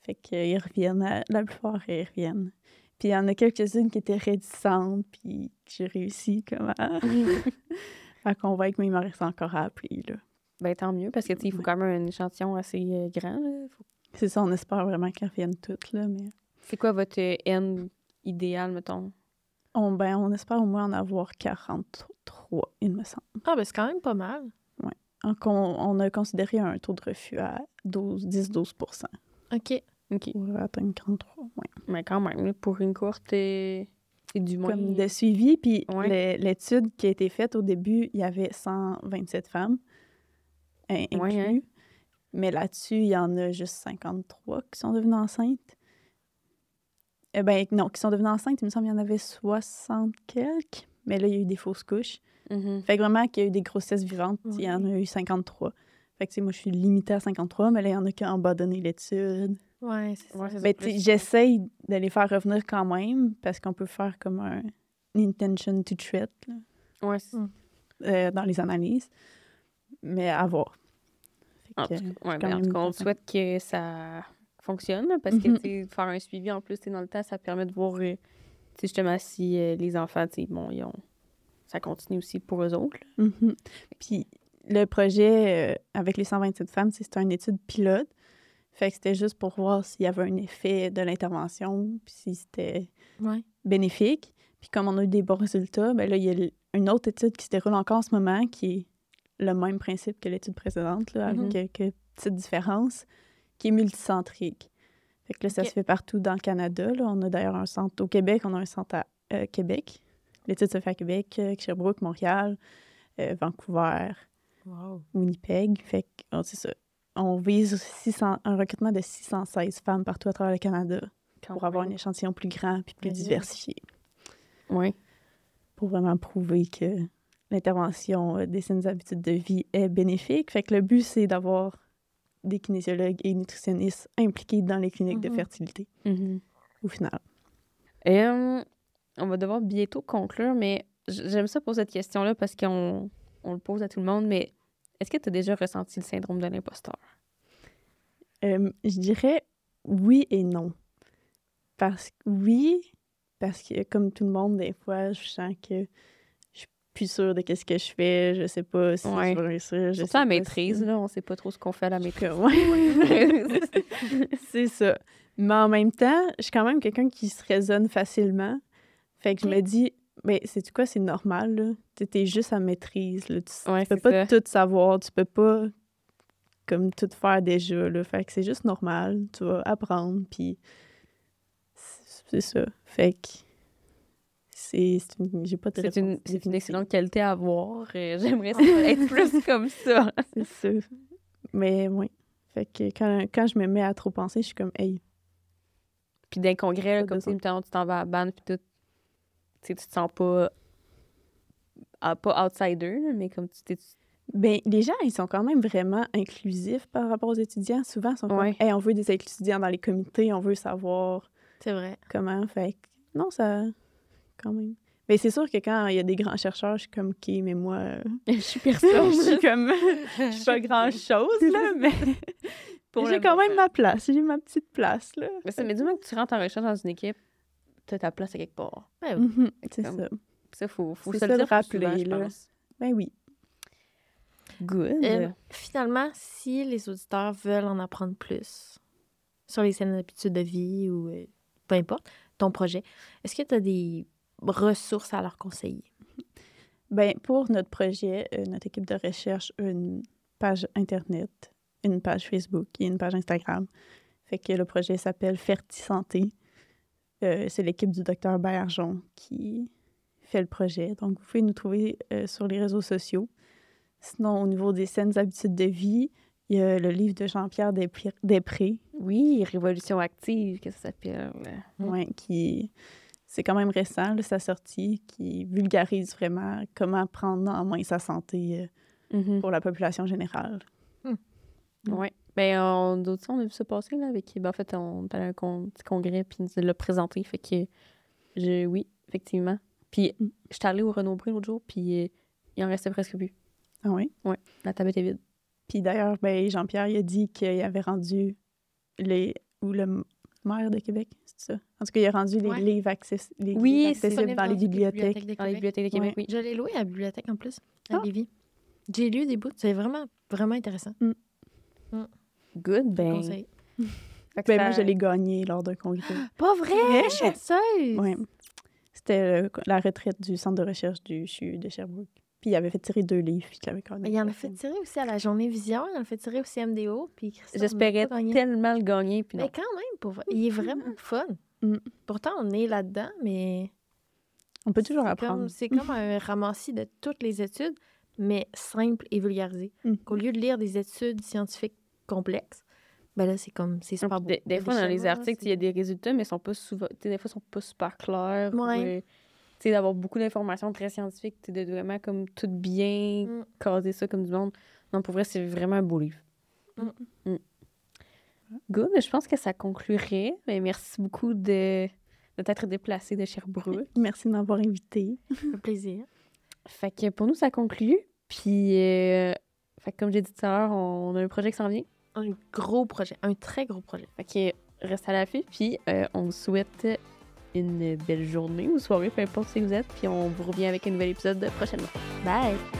Fait qu'ils reviennent. La plupart, ils reviennent. Puis il y en a quelques-unes qui étaient réticentes, puis que j'ai réussi comme à convaincre, mais il m'en reste encore à appeler, là. Ben tant mieux, parce que, tu sais, il faut quand même un échantillon assez grand, là. C'est ça, on espère vraiment qu'elles reviennent toutes, là, mais... C'est quoi votre N idéal, mettons? On espère au moins en avoir 43, il me semble. Ah, ben c'est quand même pas mal. Oui. On a considéré un taux de refus à 10-12 %. OK. Pour atteindre 43, oui. Mais quand même, pour une courte, c'est du moins... Comme de suivi, puis l'étude qui a été faite au début, il y avait 127 femmes inclus. Mais là-dessus, il y en a juste 53 qui sont devenues enceintes. Non, qui sont devenues enceintes, il me semble qu'il y en avait 60 quelques. Mais là, il y a eu des fausses couches. Fait que vraiment, qu'il y a eu des grossesses vivantes, il y en a eu 53. Fait que, tu sais, moi, je suis limitée à 53, mais là, il y en a qui ont abandonné l'étude. Ouais, c'est ça. Ben, tu sais, j'essaye de les faire revenir quand même, parce qu'on peut faire comme un intention to treat, là. Ouais, dans les analyses. Mais à voir. En tout cas, on souhaite que ça fonctionne, là, parce que, Mhm. tu sais, faire un suivi en plus, tu sais, dans le temps, ça permet de voir, tu sais, justement, si les enfants, tu sais, bon, ça continue aussi pour eux autres. Là. Mhm. Puis le projet avec les 127 femmes, c'était une étude pilote. Fait que c'était juste pour voir s'il y avait un effet de l'intervention, puis si c'était Ouais. bénéfique. Puis comme on a eu des bons résultats, ben là, il y a une autre étude qui se déroule encore en ce moment, qui est le même principe que l'étude précédente, là, avec quelques petites différences, qui est multicentrique. Fait que là, ça se fait partout dans le Canada. Là. On a d'ailleurs un centre au Québec, on a un centre à Québec. L'étude se fait à Québec, Sherbrooke, Montréal, Vancouver, Winnipeg. Fait que, c'est ça. On vise un recrutement de 616 femmes partout à travers le Canada pour avoir un échantillon plus grand puis plus diversifié. Oui. Pour vraiment prouver que l'intervention des saines habitudes de vie est bénéfique. Fait que le but, c'est d'avoir des kinésiologues et nutritionnistes impliqués dans les cliniques de fertilité, au final. On va devoir bientôt conclure, mais j'aime ça poser cette question-là parce qu'on le pose à tout le monde, mais est-ce que tu as déjà ressenti le syndrome de l'imposteur? Je dirais oui et non. Parce que comme tout le monde, des fois, je sens que je suis plus sûre de ce que je fais, je sais pas si je vais réussir. Surtout à la maîtrise, là, on sait pas trop ce qu'on fait à la maîtrise. C'est ça. Mais en même temps, je suis quand même quelqu'un qui se raisonne facilement. Fait que je me dis, mais sais-tu quoi, c'est normal, là. T'es juste à maîtrise, là. Tu peux pas tout savoir, tu peux pas comme tout faire déjà, là. Fait que c'est juste normal, tu vas apprendre, puis c'est ça. Fait que j'ai pas de réponse. C'est une excellente qualité à avoir. J'aimerais ça être plus comme ça. C'est ça. Mais oui. Fait que quand je me mets à trop penser, je suis comme, hey. Puis d'un congrès, là, comme si tu t'en vas à Banff, puis tout, tu te sens pas outsider, là, mais comme tu t'es... Ben, les gens, ils sont quand même vraiment inclusifs par rapport aux étudiants. Souvent, ils sont comme, hey, on veut des étudiants dans les comités, on veut savoir... C'est vrai. Comment, fait que, non, ça... Quand même. Mais c'est sûr que quand il y a des grands chercheurs, je suis comme, OK, mais moi... je suis personne. Je suis comme... je suis pas grand-chose, là, mais... j'ai quand même ma place. J'ai ma petite place, là. Mais du moment que tu rentres en recherche dans une équipe, tu as ta place à quelque part. C'est ça. Ça, faut se ça le dire rappeler, souvent, je là. pense. Ben oui. Good. Finalement, si les auditeurs veulent en apprendre plus sur les saines habitudes de vie ou peu importe, ton projet, est-ce que tu as des ressources à leur conseiller? Bien, pour notre projet, notre équipe de recherche a une page Internet, une page Facebook et une page Instagram. Fait que le projet s'appelle Ferti-Santé. C'est l'équipe du Dr Bergeon qui fait le projet. Donc, vous pouvez nous trouver sur les réseaux sociaux. Sinon, au niveau des saines habitudes de vie, il y a le livre de Jean-Pierre Després. Oui, Révolution active, que ça s'appelle. Oui, c'est quand même récent, là, sa sortie, qui vulgarise vraiment comment prendre en main sa santé pour la population générale. Oui. Bien, d'autres on a vu ça passer, là, avec... Ben, en fait, on est allé à un petit congrès, puis il nous l'a présenté, fait que... Oui, effectivement. Puis, j'étais allée au Renaud-Bré l'autre jour, puis il en restait presque plus. Ah oui? Oui, la table était vide. Puis d'ailleurs, Jean-Pierre, il a dit qu'il avait rendu le maire de Québec, c'est ça? En tout cas, il a rendu les livres accessibles dans les bibliothèques. Dans les bibliothèques de Québec, oui. Je l'ai loué à la bibliothèque en plus, à Lévis. J'ai lu des bouts, c'est vraiment, vraiment intéressant. Good, ben... Moi, je l'ai gagné lors d'un congrès. Pas vrai? Chanceuse! Oui. C'était la retraite du centre de recherche du CHU de Sherbrooke. Puis il avait fait tirer 2 livres, puis il avait gagné. Il en a fait tirer aussi à la Journée Vision, il en a fait tirer aussi MDO, puis j'espérais tellement le gagner, puis non. Mais quand même, il est vraiment fun. Pourtant, on est là-dedans, mais... On peut toujours apprendre. C'est comme un ramassis de toutes les études, mais simple et vulgarisé. Qu'au lieu de lire des études scientifiques complexes, ben là, c'est super beau. Des fois, dans les articles, il y a des résultats, mais ils sont pas souvent... Des fois, ils sont pas super clairs. Ouais. D'avoir beaucoup d'informations très scientifiques, de vraiment comme tout bien caser ça comme du monde. Non, pour vrai, c'est vraiment un beau livre. Good, je pense que ça conclurait. Mais merci beaucoup de t'être déplacé de Sherbrooke. Merci de m'avoir invité. Un plaisir. Fait que pour nous, ça conclut. Puis, fait que comme j'ai dit tout à l'heure, on a un projet qui s'en vient. un gros projet, un très gros projet. Fait que reste à l'affût, puis on vous souhaite une belle journée ou soirée, peu importe si vous êtes, puis on vous revient avec un nouvel épisode prochainement. Bye!